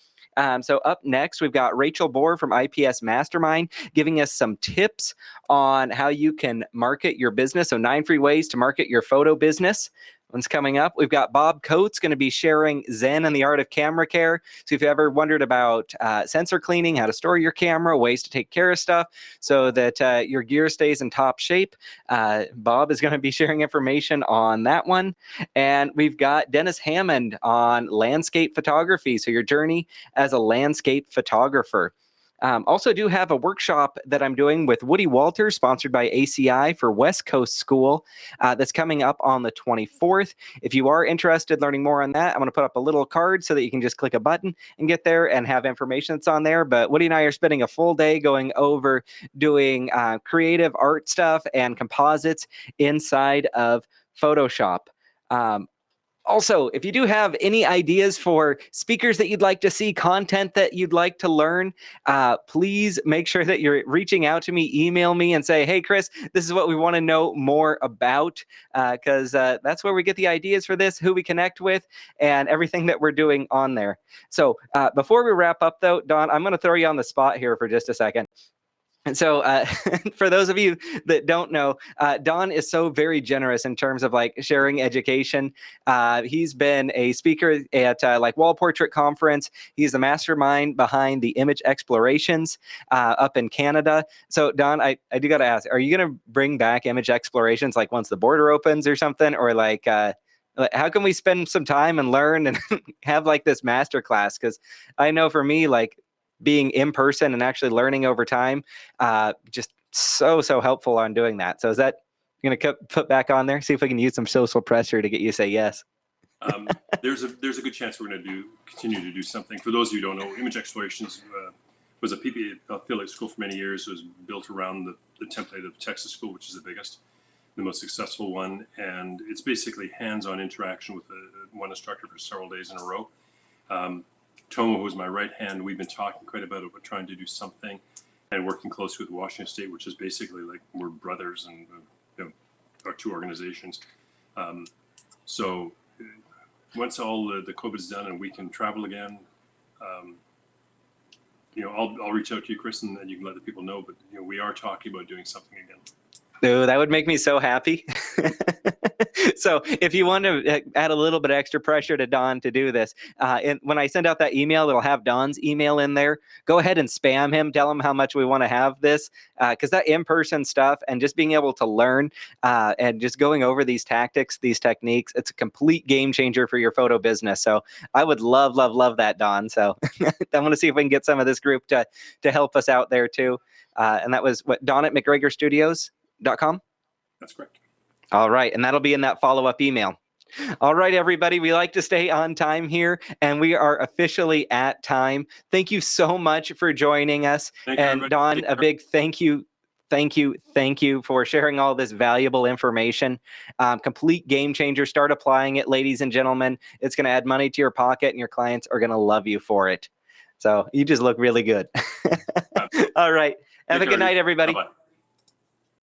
So up next, we've got Rachel Bohr from IPS Mastermind giving us some tips on how you can market your business. So 9 free ways to market your photo business. One's coming up. We've got Bob Coates going to be sharing Zen and the art of camera care. So if you ever wondered about sensor cleaning, how to store your camera, ways to take care of stuff so that your gear stays in top shape, Bob is going to be sharing information on that one. And we've got Dennis Hammond on landscape photography. So your journey as a landscape photographer. Also do have a workshop that I'm doing with Woody Walters, sponsored by ACI for West Coast School, that's coming up on the 24th. If you are interested in learning more on that, I'm going to put up a little card so that you can just click a button and get there and have information that's on there. But Woody and I are spending a full day going over doing creative art stuff and composites inside of Photoshop. Also, if you do have any ideas for speakers that you'd like to see, content that you'd like to learn, please make sure that you're reaching out to me, email me and say, hey, Chris, this is what we want to know more about, because that's where we get the ideas for this, who we connect with, and everything that we're doing on there. So before we wrap up, though, Don, I'm going to throw you on the spot here for just a second. And so for those of you that don't know, Don is so very generous in terms of like sharing education. He's been a speaker at like Wall Portrait Conference. He's the mastermind behind the Image Explorations up in Canada. So Don, I do got to ask, are you going to bring back Image Explorations like once the border opens or something? Or like how can we spend some time and learn and have like this masterclass? Because I know for me, like, being in person and actually learning over time, just so helpful on doing that. So is that going to put back on there? See if we can use some social pressure to get you to say yes. There's a good chance we're going to continue to do something. For those of you who don't know, Image Explorations was a PPA affiliate school for many years. It was built around the template of Texas School, which is the biggest, the most successful one, and it's basically hands-on interaction with one instructor for several days in a row. Tomo, who was my right hand, we've been talking quite a bit about trying to do something and working closely with Washington State, which is basically like we're brothers and our two organizations. So once all the COVID's done and we can travel again, I'll reach out to you, Chris, and you can let the people know. But we are talking about doing something again. Oh, that would make me so happy. So if you want to add a little bit of extra pressure to Don to do this, and when I send out that email, it'll have Don's email in there. Go ahead and spam him. Tell him how much we want to have this, because that in-person stuff and just being able to learn and just going over these tactics, these techniques, it's a complete game changer for your photo business. So I would love that, Don. So I want to see if we can get some of this group to help us out there too. And that was what, Don at MacGregorstudios.com? That's correct. All right. And that'll be in that follow-up email. All right, everybody. We like to stay on time here, and we are officially at time. Thank you so much for joining us. And Don, a big thank you for sharing all this valuable information. Complete game changer. Start applying it, ladies and gentlemen. It's going to add money to your pocket, and your clients are going to love you for it. So you just look really good. All right. Have a good night, everybody. Bye-bye.